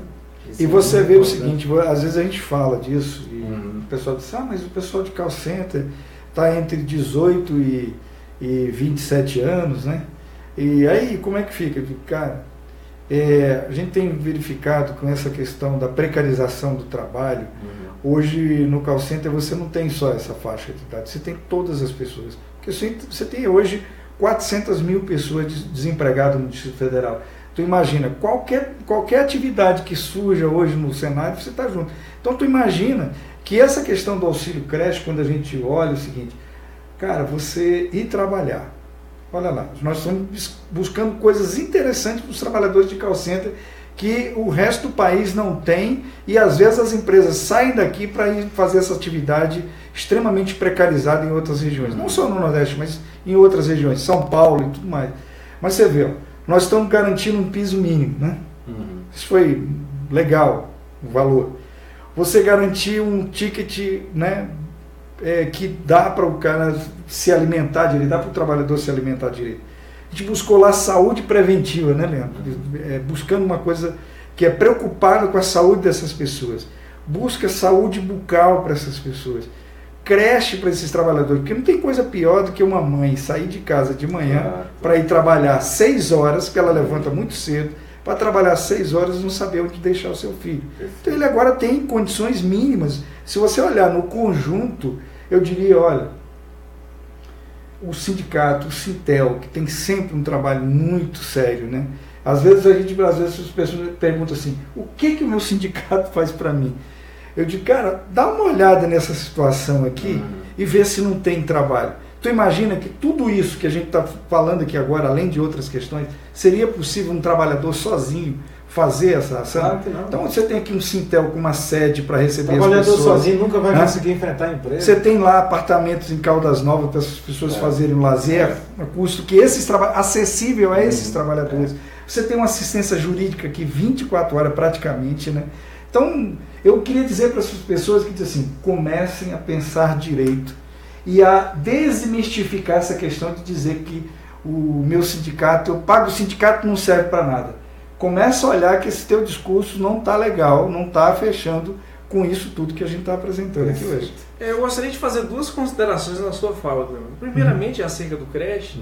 E você vê o seguinte, às vezes a gente fala disso e o pessoal diz, mas o pessoal de call center está entre 18 e 27 anos, né? E aí como é que fica? Cara, a gente tem verificado com essa questão da precarização do trabalho, hoje no call center você não tem só essa faixa de idade, você tem todas as pessoas. Porque você tem hoje 400 mil pessoas desempregadas no Distrito Federal. Tu imagina, qualquer atividade que surja hoje no cenário, você está junto. Então tu imagina que essa questão do auxílio creche, quando a gente olha, é o seguinte, cara, você ir trabalhar, olha lá, nós estamos buscando coisas interessantes para os trabalhadores de call center que o resto do país não tem, e às vezes as empresas saem daqui para ir fazer essa atividade extremamente precarizada em outras regiões, não só no Nordeste, mas em outras regiões, São Paulo e tudo mais. Mas você vê, ó, nós estamos garantindo um piso mínimo, né? Isso foi legal, o valor. Você garantir um ticket, né, que dá para o cara se alimentar direito, dá para o trabalhador se alimentar direito. A gente buscou lá saúde preventiva, né, Leandro? Buscando uma coisa que é preocupada com a saúde dessas pessoas. Busca saúde bucal para essas pessoas. Creche para esses trabalhadores, porque não tem coisa pior do que uma mãe sair de casa de manhã para ir trabalhar 6 horas, que ela levanta muito cedo, para trabalhar 6 horas e não saber onde deixar o seu filho. Então ele agora tem condições mínimas. Se você olhar no conjunto, eu diria, olha, o sindicato, o Sintel, que tem sempre um trabalho muito sério, né? Às vezes as pessoas perguntam assim, o que o meu sindicato faz para mim? Eu digo, cara, dá uma olhada nessa situação aqui e vê se não tem trabalho. Tu imagina que tudo isso que a gente está falando aqui agora, além de outras questões, seria possível um trabalhador sozinho fazer essa ação? Claro que não. Então você tem aqui um Sintel com uma sede para receber as trabalhador pessoas. Sozinho nunca vai conseguir enfrentar a empresa. Você tem lá apartamentos em Caldas Novas para as pessoas fazerem lazer, a custo que acessível a esses trabalhadores. Você tem uma assistência jurídica aqui 24 horas praticamente, né? Então, eu queria dizer para as pessoas que dizem assim, comecem a pensar direito e a desmistificar essa questão de dizer que o meu sindicato, eu pago o sindicato, não serve para nada. Começa a olhar que esse teu discurso não está legal, não está fechando com isso tudo que a gente está apresentando aqui hoje. Eu gostaria de fazer 2 considerações na sua fala, Clemente. Primeiramente, acerca do creche,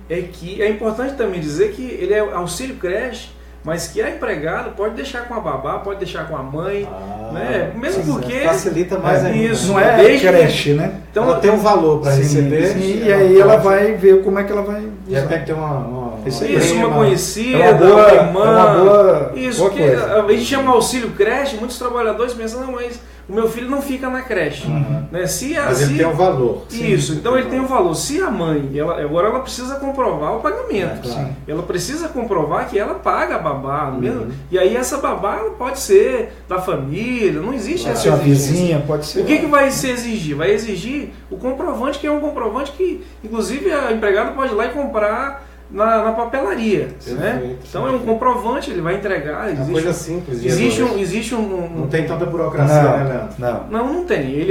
é que é importante também dizer que ele é auxílio creche, mas que a empregada pode deixar com a babá, pode deixar com a mãe, né? Mesmo porque facilita mais ainda. Isso, não é creche, né? Então ela tem um valor para receber. Sim, e aí ela vai ver como é que ela vai usar. De repente tem uma conhecida, uma irmã. Isso, boa porque coisa. a gente chama auxílio creche, muitos trabalhadores pensam, não, mas o meu filho não fica na creche. Né? Mas ele tem um valor. Isso, então ele tem um valor. Se a mãe, agora ela precisa comprovar o pagamento. Ela precisa comprovar que ela paga a babá. Mesmo? E aí essa babá pode ser da família, não existe essa exigência. Vizinha, pode ser. O que vai se exigir? Vai exigir o comprovante, que é um comprovante que, inclusive, a empregada pode ir lá e comprar na papelaria, né? Então é um comprovante, ele vai entregar. É uma coisa simples. Existe um não tem tanta burocracia, né, Leandro? Não tem.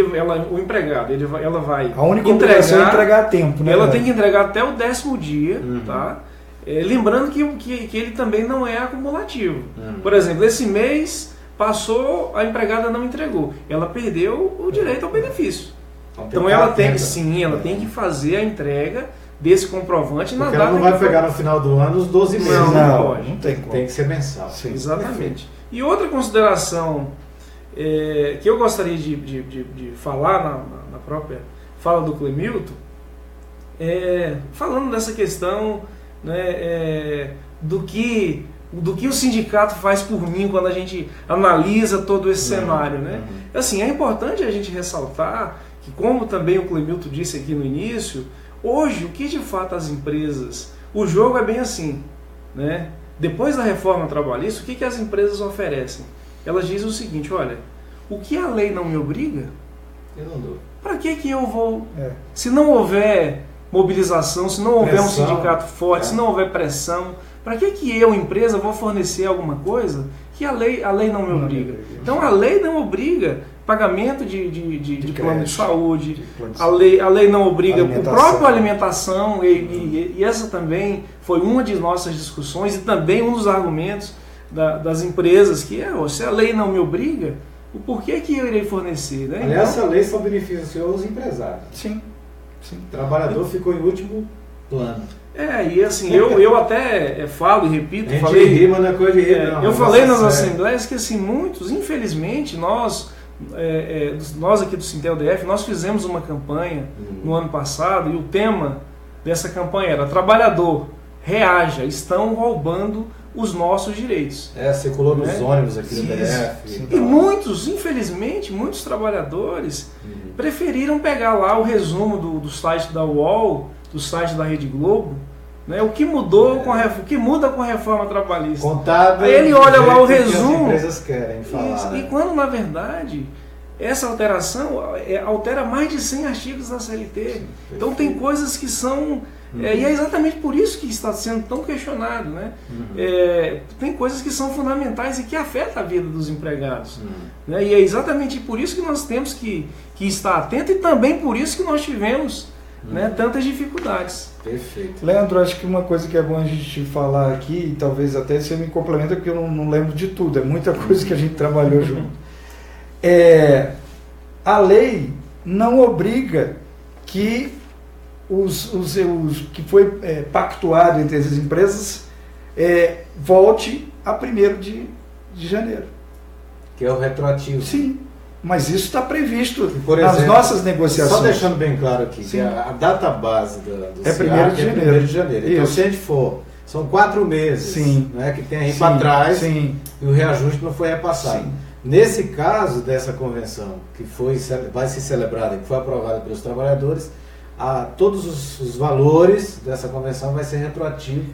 O empregado, ela vai a única obrigação é entregar a tempo, né? Ela tem que entregar até o 10º dia, tá? Lembrando que ele também não é acumulativo. Por exemplo, esse mês passou, a empregada não entregou. Ela perdeu o direito ao benefício. Então ela tem que fazer a entrega desse comprovante na data. Ela não vai pegar no final do ano os 12 meses. Não pode. Não tem como. Tem que ser mensal. Sim. Exatamente. E outra consideração que eu gostaria de falar na própria fala do Clemilton, falando dessa questão, né, do que o sindicato faz por mim quando a gente analisa todo esse cenário, né? Assim, é importante a gente ressaltar que, como também o Clemilton disse aqui no início, hoje o que de fato as empresas, o jogo é bem assim, né? Depois da reforma trabalhista, o que as empresas oferecem? Elas dizem o seguinte, olha, o que a lei não me obriga, eu não dou. Para que eu vou? Se não houver mobilização, se não houver um sindicato forte, se não houver pressão, para que eu, empresa, vou fornecer alguma coisa que a lei não me obriga? Então a lei não obriga pagamento de plano de saúde, a lei não obriga o próprio alimentação, e essa também foi uma de nossas discussões e também um dos argumentos das empresas, que se a lei não me obriga, o porquê que eu irei fornecer? Né? Aliás, essa lei só beneficia os empresários. Sim. O trabalhador ficou em último plano. E assim, eu até falo e repito, eu falei nas assembleias que assim, muitos, infelizmente, nós aqui do Sintel-DF, nós fizemos uma campanha no ano passado, e o tema dessa campanha era: trabalhador, reaja, estão roubando os nossos direitos. Circulou nos ônibus aqui do DF. E muitos, infelizmente, muitos trabalhadores preferiram pegar lá o resumo do site da UOL, do site da Rede Globo, Né? O que mudou o que muda com a reforma trabalhista? Contado. Aí ele olha lá o que resumo. as empresas querem falar. Isso, né? E quando, na verdade, essa alteração altera mais de 100 artigos da CLT. Sim, então tem coisas que são... e é exatamente por isso que está sendo tão questionado. Né? Tem coisas que são fundamentais e que afetam a vida dos empregados. Né? E é exatamente por isso que nós temos que estar atento e também por isso que nós tivemos né, tantas dificuldades. Perfeito. Leandro, acho que uma coisa que é bom a gente falar aqui, e talvez até você me complementa, porque eu não lembro de tudo, é muita coisa que a gente trabalhou junto. A lei não obriga que que foi pactuado entre as empresas volte a 1º de janeiro. Que é o retroativo. Sim, mas isso está previsto Por nas exemplo, nossas negociações. Só deixando bem claro aqui, Sim. que a data base do É SIAC 1º de janeiro. É 1º de janeiro. Então, Isso. se a gente for, são 4 meses Sim. né, que tem aí Sim, para trás sim. e o reajuste não foi repassado. Sim. Nesse caso dessa convenção, que vai ser celebrada, que foi aprovada pelos trabalhadores, todos os valores dessa convenção vai ser retroativo.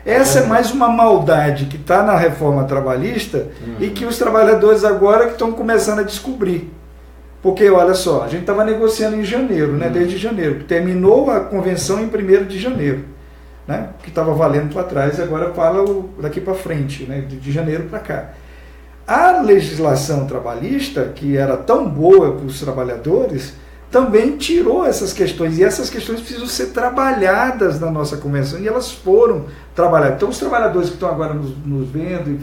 Essa é mais uma maldade que está na reforma trabalhista e que os trabalhadores agora que estão começando a descobrir. Porque, olha só, a gente estava negociando em janeiro, né, desde janeiro, que terminou a convenção em 1º de janeiro, né, que estava valendo para trás, agora fala daqui para frente, né, de janeiro para cá. A legislação trabalhista, que era tão boa para os trabalhadores, também tirou essas questões, e essas questões precisam ser trabalhadas na nossa convenção, e elas foram trabalhadas. Então, os trabalhadores que estão agora nos vendo,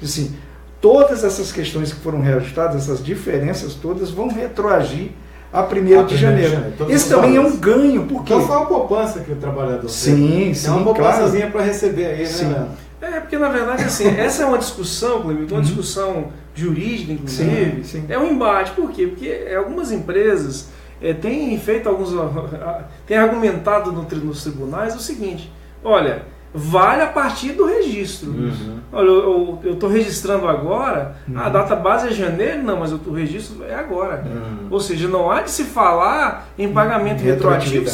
assim, todas essas questões que foram reajustadas, essas diferenças todas, vão retroagir a 1º de janeiro. Esse também é um ganho, porque... Então foi uma poupança que o trabalhador sim, é uma poupançazinha para receber aí, sim. né? Porque na verdade assim, essa é uma discussão, Cleber, uma discussão jurídica, inclusive, sim. É um embate. Por quê? Porque algumas empresas têm feito têm argumentado nos tribunais o seguinte: olha, vale a partir do registro. Olha, eu estou registrando agora, a data base é janeiro, não, mas o registro é agora. Ou seja, não há de se falar em pagamento retroativo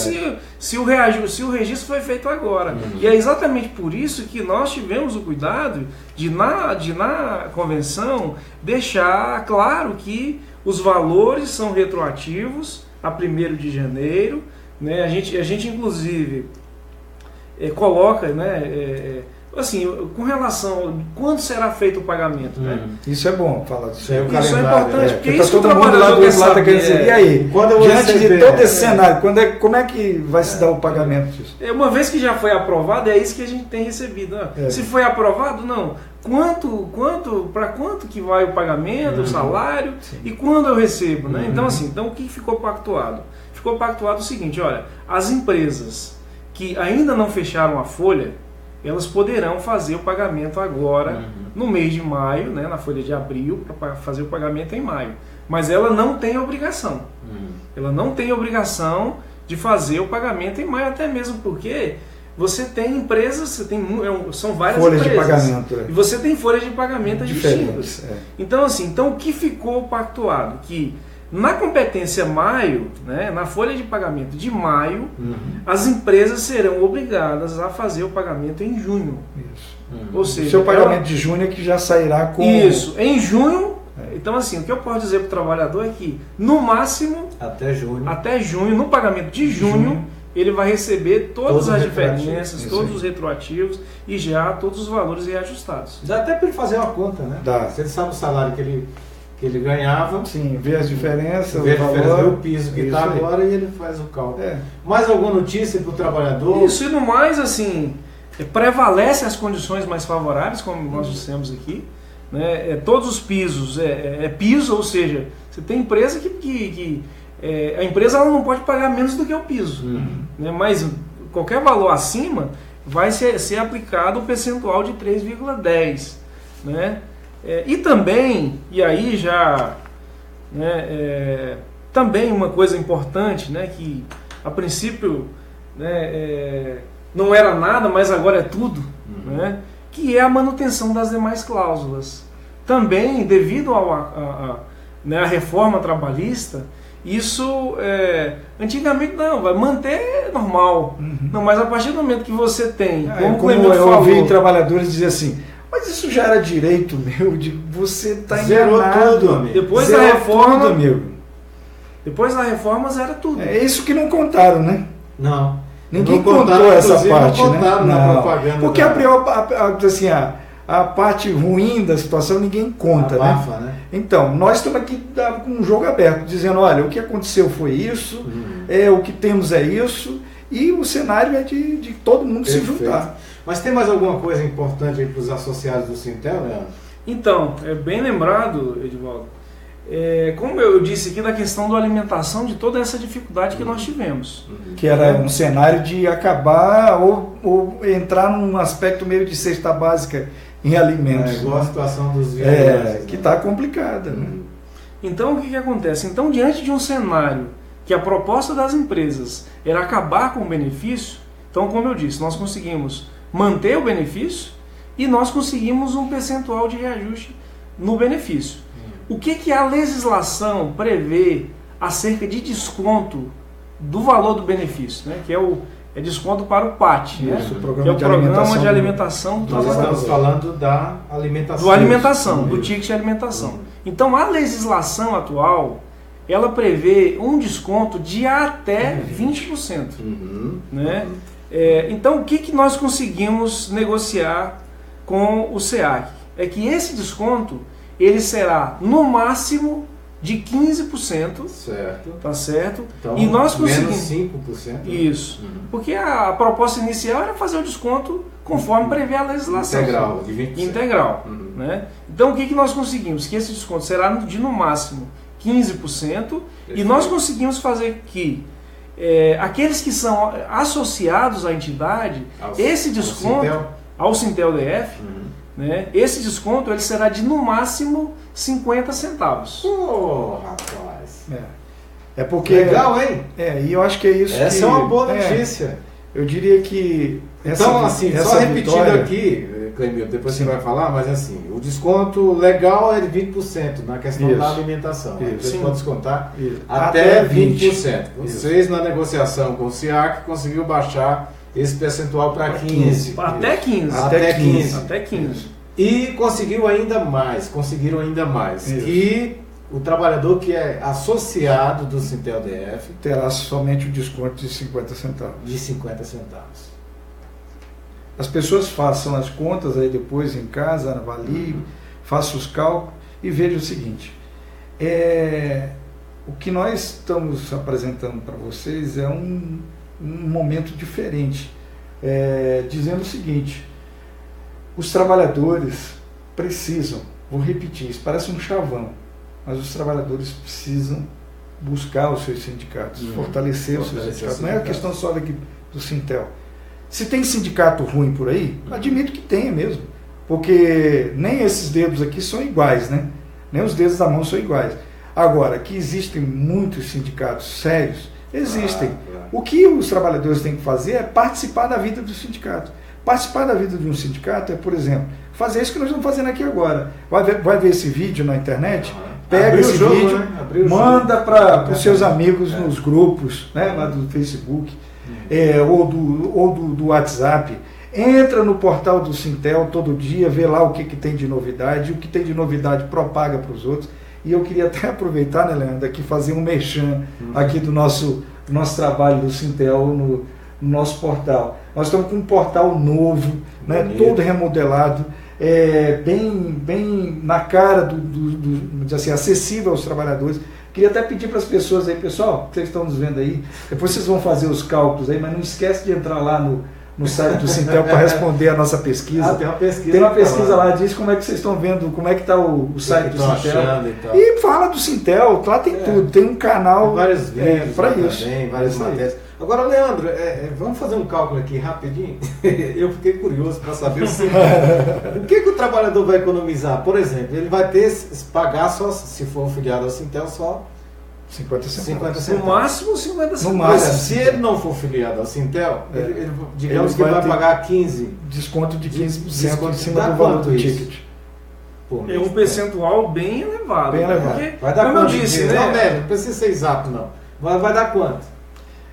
se o registro foi feito agora. E é exatamente por isso que nós tivemos o cuidado de na convenção, deixar claro que os valores são retroativos a 1º de janeiro. Né? A gente inclusive... coloca, né, assim, com relação a quando será feito o pagamento. Né? Isso é bom falar disso. Isso é importante, porque Tá isso todo o mundo lá do outro lado querendo dizer, e aí, quando eu diante receber, de todo esse cenário, como é que vai se dar o pagamento disso? Uma vez que já foi aprovado, é isso que a gente tem recebido. Né? Se foi aprovado, não. Para quanto que vai o pagamento, o salário, e quando eu recebo. Né? Então, assim, o que ficou pactuado? Ficou pactuado o seguinte: olha, as empresas que ainda não fecharam a folha, elas poderão fazer o pagamento agora, no mês de maio, né, na folha de abril, para fazer o pagamento em maio. Mas ela não tem obrigação. Ela não tem obrigação de fazer o pagamento em maio, até mesmo porque você tem empresas, são várias folhas empresas. De pagamento. E você tem folhas de pagamento distintas. Então, assim, o que ficou pactuado? Que na competência maio, né, na folha de pagamento de maio, as empresas serão obrigadas a fazer o pagamento em junho. Isso. Ou seja, o seu pagamento de junho é que já sairá com... Isso, em junho. Então, assim, o que eu posso dizer para o trabalhador é que, no máximo, até junho, no pagamento de junho, ele vai receber todas as diferenças, todos os retroativos e já todos os valores reajustados. Dá até para ele fazer uma conta, né? Dá. Se ele sabe o salário que ele ganhava, sim, vê as diferenças, vê o piso que está agora e ele faz o cálculo. Mais alguma notícia para o trabalhador? Isso, e no mais, assim, prevalece as condições mais favoráveis, como nós dissemos aqui. Né? Todos os pisos, piso, ou seja, você tem empresa que a empresa ela não pode pagar menos do que o piso. Né? Mas qualquer valor acima vai ser aplicado o percentual de 3,10. Né? E também, e aí já, né, também uma coisa importante, né, que a princípio, né, não era nada, mas agora é tudo, né, que é a manutenção das demais cláusulas. Também, devido à reforma trabalhista, Isso, antigamente não, vai manter normal. Não, mas a partir do momento que você tem, como eu ouvi trabalhadores dizer assim, mas isso já era direito meu, você está enganado. Tudo, amigo. Depois da reforma, amigo. Depois da reforma zera tudo. É isso que não contaram, né? Não. Ninguém contou essa parte, não né? Na propaganda. Porque a parte ruim da situação ninguém conta, abafa, né? Então, nós estamos aqui com um jogo aberto, dizendo, olha, o que aconteceu foi isso, o que temos é isso, e o cenário é de todo mundo se juntar. Mas tem mais alguma coisa importante aí para os associados do Sintel, Leandro? Então, é bem lembrado, Edivaldo, como eu disse aqui, da questão da alimentação, de toda essa dificuldade que nós tivemos. Que era um cenário de acabar ou entrar num aspecto meio de cesta básica em alimentos. Igual a situação dos viajantes. Que está complicada. Né? Então, o que acontece? Então, diante de um cenário que a proposta das empresas era acabar com o benefício, então, como eu disse, nós conseguimos manter o benefício e nós conseguimos um percentual de reajuste no benefício. O que a legislação prevê acerca de desconto do valor do benefício, né? Que é desconto para o PAT, isso, né? Que é o Programa de Alimentação do Nós Trabalhador. estamos falando da alimentação. Do alimentação, do ticket de alimentação. Então, a legislação atual, ela prevê um desconto de até 20%. Né? Então, o que nós conseguimos negociar com o SEAC? É que esse desconto ele será no máximo de 15%. Certo. Tá certo? Então, e nós conseguimos. Menos 5%. Isso. Porque a proposta inicial era fazer o desconto conforme prevê a legislação. Integral, de 20%. Integral. Né? Então, o que nós conseguimos? Que esse desconto será de no máximo 15%. E nós conseguimos fazer que aqueles que são associados à entidade, esse desconto, ao Sintel DF, né, esse desconto ele será de no máximo 50 centavos. Rapaz! É porque... Legal, hein? E eu acho que é isso. Essa é uma boa notícia. Eu diria que... Então, assim, só repetindo aqui, Clemilton, depois você vai falar, mas assim, o desconto legal é de 20% na questão da alimentação. Você pode descontar até 20%. Vocês, na negociação com o SEAC, conseguiu baixar esse percentual para 15%. Até 15%. Até 15%. E conseguiram ainda mais. Que o trabalhador que é associado do Sintel DF terá somente o desconto de 50 centavos. De 50 centavos. As pessoas façam as contas aí depois em casa, avaliem, façam os cálculos e vejam o seguinte. O que nós estamos apresentando para vocês é um momento diferente, dizendo o seguinte: os trabalhadores precisam, vou repetir, isso parece um chavão, mas os trabalhadores precisam buscar os seus sindicatos, fortalecer os seus sindicatos. Não é a questão só daqui do Sintel. Se tem sindicato ruim por aí, admito que tenha mesmo, porque nem esses dedos aqui são iguais, né? Nem os dedos da mão são iguais. Agora, que existem muitos sindicatos sérios, existem. O que os trabalhadores têm que fazer é participar da vida do sindicato. Participar da vida de um sindicato é, por exemplo, fazer isso que nós estamos fazendo aqui agora. Vai ver esse vídeo na internet, pega esse vídeo, manda para os seus amigos nos grupos, né, lá do Facebook, ou do WhatsApp. Entra no portal do Sintel todo dia, vê lá o que tem de novidade, o que tem de novidade propaga para os outros. E eu queria até aproveitar, né, Leandro, aqui fazer um merchan aqui do nosso trabalho do Sintel no nosso portal. Nós estamos com um portal novo, né, todo remodelado, bem na cara assim, acessível aos trabalhadores. Queria até pedir para as pessoas aí, pessoal, vocês estão nos vendo aí, depois vocês vão fazer os cálculos aí, mas não esquece de entrar lá no site do Sintel para responder a nossa pesquisa. Tem uma pesquisa. Tem uma pesquisa lá, diz como é que vocês estão vendo, como é que está o site do Sintel. E fala do Sintel, lá tem tudo, tem um canal vários vídeos para isso. Também, várias matérias. Agora, Leandro, vamos fazer um cálculo aqui rapidinho? Eu fiquei curioso para saber o que o trabalhador vai economizar. Por exemplo, ele vai ter que pagar só, se for filiado ao Sintel, só 50 centavos. No máximo 50 centavos. Olha, se ele não for filiado ao Sintel, digamos que ele vai pagar 15%. Desconto de 15% desconto em cima do valor do ticket. por É mês. um percentual bem elevado. Bem elevado. Porque, Vai dar como eu quanto? disse, Não, né? não precisa ser exato, não. Vai dar quanto?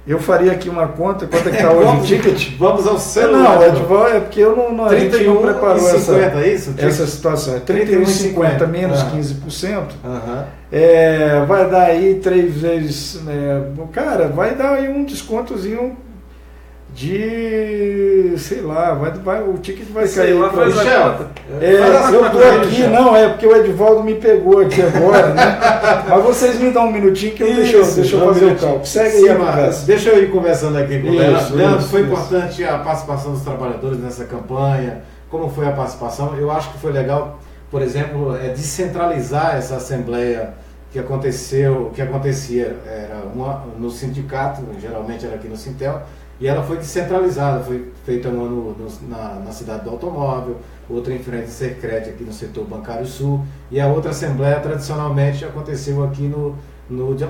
Eu faria aqui uma conta, quanto é que está hoje o ticket? Vamos ao celular. Não, é porque a gente não preparou 31,50, é isso? essa situação. É 31,50 menos 15%. Aham. Vai dar aí 3 vezes. Cara, vai dar aí um descontozinho de. Sei lá, o ticket vai Sei cair. lá, pra- faz a Michel, conta. Eu tô aqui, não, é porque o Edivaldo me pegou aqui agora, né? Mas vocês me dão um minutinho que deixa eu fazer o cálculo. Segue aí a conversa. Deixa eu ir conversando aqui com o Isso, Leandro. Leandro, isso, foi isso. importante a participação dos trabalhadores nessa campanha? Como foi a participação? Eu acho que foi legal, por exemplo, descentralizar essa assembleia que acontecia no sindicato, geralmente era aqui no Sintel, e ela foi descentralizada, foi feita uma na cidade do automóvel, outra em frente ao Sercred aqui no setor bancário sul, e a outra assembleia tradicionalmente aconteceu aqui no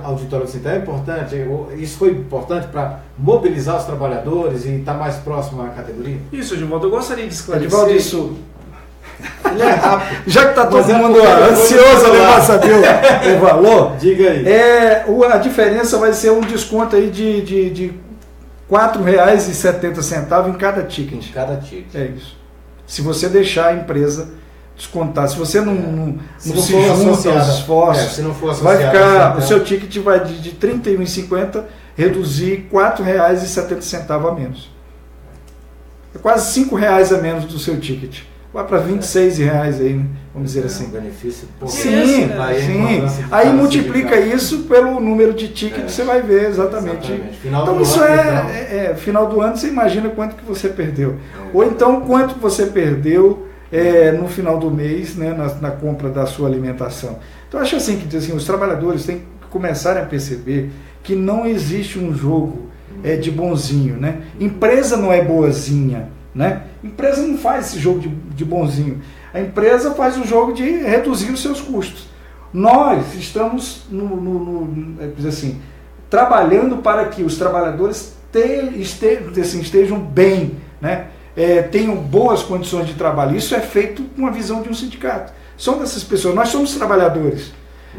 auditório do Sintel. É importante, isso foi importante para mobilizar os trabalhadores e estar mais próximo à categoria? Isso, Edivaldo, eu gostaria de esclarecer. Edivaldo, isso. Ele é rápido. Já que está todo Mas é mundo porque eu vou ansioso falar. para saber o valor, Diga aí. a diferença vai ser um desconto aí de R$ 4,70 em cada ticket. Cada ticket. É isso. Se você deixar a empresa descontar, se você não Se se não for junta associado, aos esforços, se não for vai associado, ficar, o então, seu ticket vai de R$ 31,50 reduzir R$ 4,70 a menos. É quase R$ 5,00 a menos do seu ticket. Vai para R$ 26,00 aí, né? Vamos dizer assim. Um benefício Sim, Daí a sim. importância de Aí cada multiplica sindicato. isso pelo número de tickets, você vai ver exatamente. Final Então do isso ano, final do ano você imagina quanto que você perdeu. Ou então quanto você perdeu no final do mês, né, na compra da sua alimentação. Então eu acho assim que assim, os trabalhadores têm que começarem a perceber que não existe um jogo de bonzinho, né? Empresa não é boazinha, né? Empresa não faz esse jogo de bonzinho. A empresa faz o jogo de reduzir os seus custos. Nós estamos trabalhando para que os trabalhadores estejam bem, né? Tenham boas condições de trabalho. Isso é feito com a visão de um sindicato. São dessas pessoas. Nós somos trabalhadores.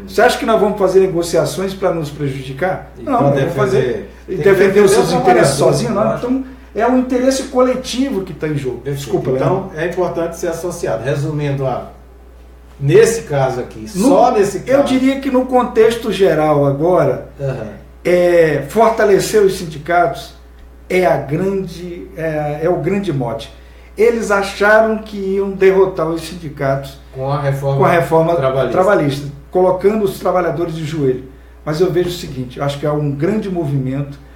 Você acha que nós vamos fazer negociações para nos prejudicar? Não, vamos defender os seus interesses sozinhos. Não. Então, é um interesse coletivo que está em jogo. Desculpa, então, é importante ser associado. Resumindo, nesse caso aqui, só nesse caso... Eu diria que no contexto geral agora, fortalecer os sindicatos é o grande mote. Eles acharam que iam derrotar os sindicatos com a reforma trabalhista, colocando os trabalhadores de joelho. Mas eu vejo o seguinte, eu acho que há um grande movimento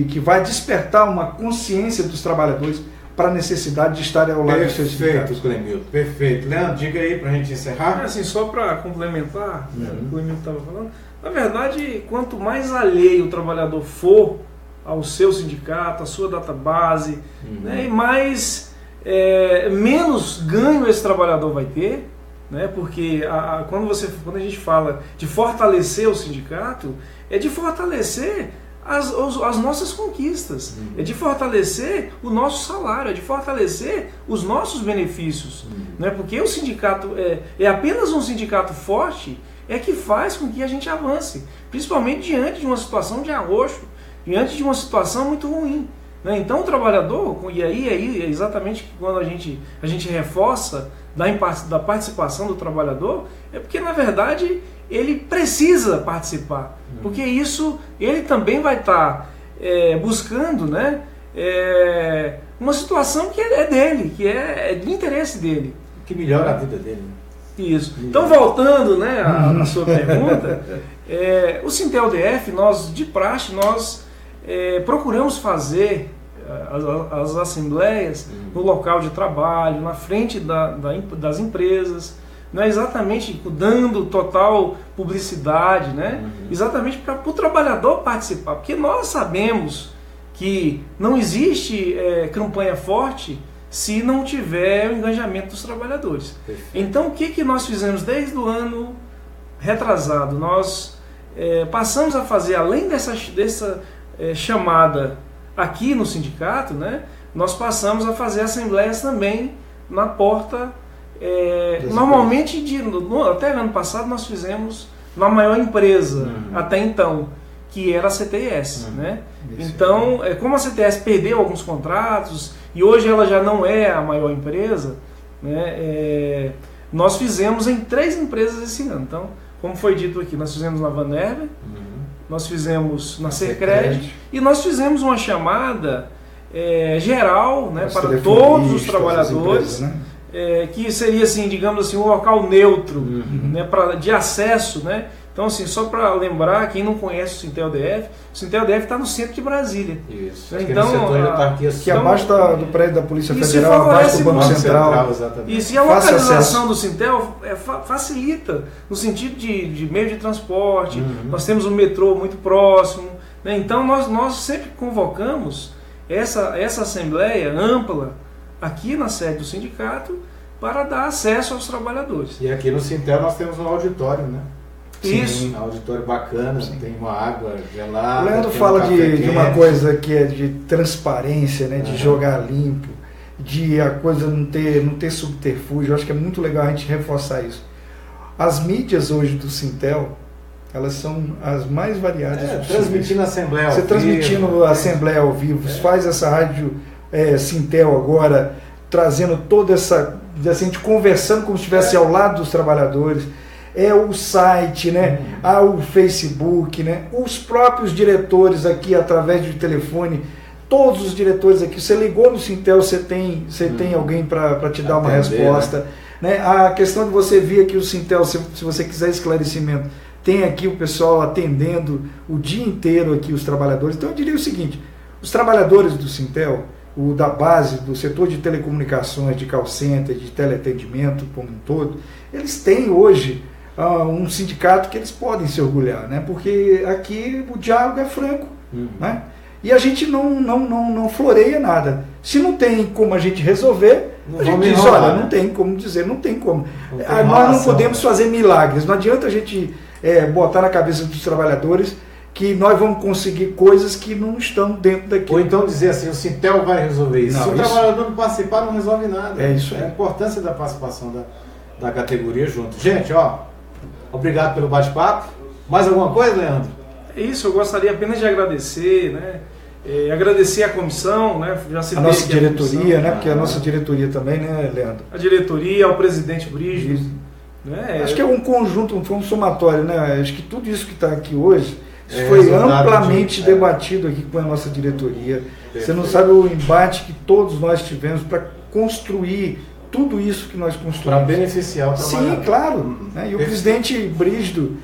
que vai despertar uma consciência dos trabalhadores para a necessidade de estarem ao lado dos seus sindicatos. Perfeito, Clemilton, perfeito. Leandro, diga aí para a gente encerrar. Assim, só para complementar o que o Clemilton estava falando, na verdade, quanto mais alheio o trabalhador for ao seu sindicato, à sua database, né, e mais menos ganho esse trabalhador vai ter, né, porque quando a gente fala de fortalecer o sindicato, é de fortalecer as nossas conquistas, é de fortalecer o nosso salário, é de fortalecer os nossos benefícios, né, porque o sindicato é apenas um sindicato forte que faz com que a gente avance, principalmente diante de uma situação de arroxo, diante de uma situação muito ruim, né? Então o trabalhador, e aí é exatamente quando a gente reforça da participação do trabalhador, é porque na verdade ele precisa participar, porque isso ele também vai estar buscando, né, uma situação que é dele, que é de interesse dele. Que melhora a vida dele. Isso. Então, voltando, né, à sua pergunta, o Sintel DF, nós, de praxe, procuramos fazer as assembleias no local de trabalho, na frente das empresas, né, exatamente dando total publicidade, né, exatamente para o trabalhador participar, porque nós sabemos que não existe campanha forte se não tiver o engajamento dos trabalhadores. Perfeito. Então, o que nós fizemos desde o ano retrasado? Nós passamos a fazer, além dessa chamada aqui no sindicato, né, nós passamos a fazer assembleias também na porta normalmente, até ano passado, nós fizemos na maior empresa até então, que era a CTS. Né? Então, como a CTS perdeu alguns contratos e hoje ela já não é a maior empresa, né, nós fizemos em 3 empresas esse ano. Então, como foi dito aqui, nós fizemos na Vanerver, nós fizemos na Sercred e nós fizemos uma chamada geral, né, para todos os trabalhadores, empresas, né? Que seria, assim, digamos assim, um local neutro, né, de acesso, né? Então, assim, só para lembrar, quem não conhece o Sintel DF está no centro de Brasília. Isso. Então, que abaixo do prédio da Polícia Federal, abaixo do Banco Central. Isso, e a localização do Sintel facilita, no sentido de meio de transporte, nós temos um metrô muito próximo, né? Então, nós sempre convocamos essa assembleia ampla aqui na sede do sindicato para dar acesso aos trabalhadores. E aqui no Sintel nós temos um auditório, né? Isso. Um auditório bacana, tem uma água gelada. O Leandro fala de uma coisa que é de transparência, né? De jogar limpo, de a coisa não ter subterfúgio. Eu acho que é muito legal a gente reforçar isso. As mídias hoje do Sintel, elas são as mais variadas. Transmitindo a Assembleia ao vivo. Você transmitindo a Assembleia ao vivo, faz essa rádio Sintel agora, trazendo toda essa... a gente conversando como se estivesse ao lado dos trabalhadores. O site, né? O Facebook, né? Os próprios diretores aqui através de telefone, todos os diretores aqui, você ligou no Sintel, você tem alguém para te dar uma resposta, né? A questão de você vir aqui o Sintel, se você quiser esclarecimento, tem aqui o pessoal atendendo o dia inteiro aqui os trabalhadores. Então eu diria o seguinte, os trabalhadores do Sintel, da base, do setor de telecomunicações, de call center, de teleatendimento como um todo, eles têm hoje um sindicato que eles podem se orgulhar, né? Porque aqui o diálogo é franco, né? E a gente não floreia nada. Se não tem como a gente resolver, a gente diz, olha, não tem como dizer, não tem como. Nós não podemos fazer milagres, não adianta a gente botar na cabeça dos trabalhadores que nós vamos conseguir coisas que não estão dentro daquilo. Ou então dizer assim, o Sintel vai resolver isso. Se o trabalhador não participar, não resolve nada. É isso aí. É a importância da participação da categoria junto. Gente, obrigado pelo bate-papo. Mais alguma coisa, Leandro? É isso, eu gostaria apenas de agradecer, né? Agradecer a comissão, né? Já a nossa diretoria, né? Porque a nossa diretoria também, né, Leandro? A diretoria, ao presidente Brígido. Né? Acho que é um conjunto, foi um somatório, né? Acho que tudo isso que está aqui hoje foi amplamente debatido aqui com a nossa diretoria. Você não sabe o embate que todos nós tivemos para construir tudo isso que nós construímos. Para beneficiar o trabalhador. Sim, claro. Né? E o presidente Brígido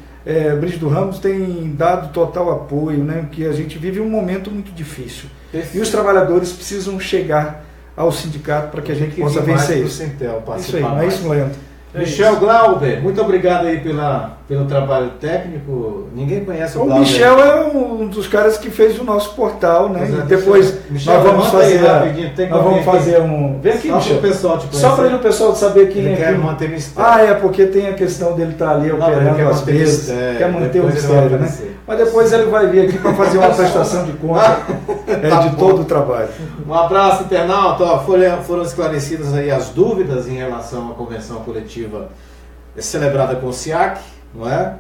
Ramos tem dado total apoio, né? Porque a gente vive um momento muito difícil. E os trabalhadores precisam chegar ao sindicato para que a gente possa vencer isso. Isso aí, não é isso, Leandro? Michel Glauber, muito obrigado aí pelo trabalho técnico. Ninguém conhece o Glauber. O Michel é um dos caras que fez o nosso portal, né? Exato. E depois Michel, nós vamos fazer Vem aqui, Michel. Só para o pessoal saber quem ele é. Quer manter mistério. Porque tem a questão dele estar ali operando as mesas. Quer manter o mistério, né? Mas depois ele vai vir aqui para fazer uma prestação de conta de todo o trabalho. Um abraço, internauta. Foram esclarecidas aí as dúvidas em relação à convenção coletiva celebrada com o SIAC, não é?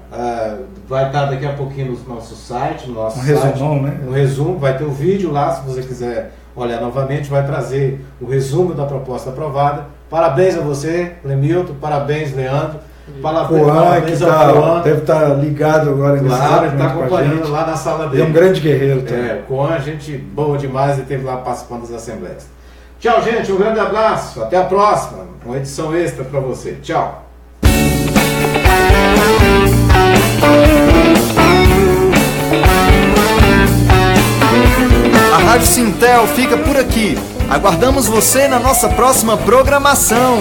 Vai estar daqui a pouquinho no nosso site, resumão, né? Um resumo, vai ter o vídeo lá, se você quiser olhar novamente, vai trazer o resumo da proposta aprovada. Parabéns a você, Lemilton, parabéns, Leandro. Parabéns ao Coan, deve estar ligado agora nesse Claro, ele está acompanhando lá na sala dele. É um grande guerreiro também. Coan, gente boa demais, ele esteve lá participando das assembleias. Tchau, gente, um grande abraço, até a próxima, uma edição extra para você. Tchau. A Rádio Sintel fica por aqui. Aguardamos você na nossa próxima programação.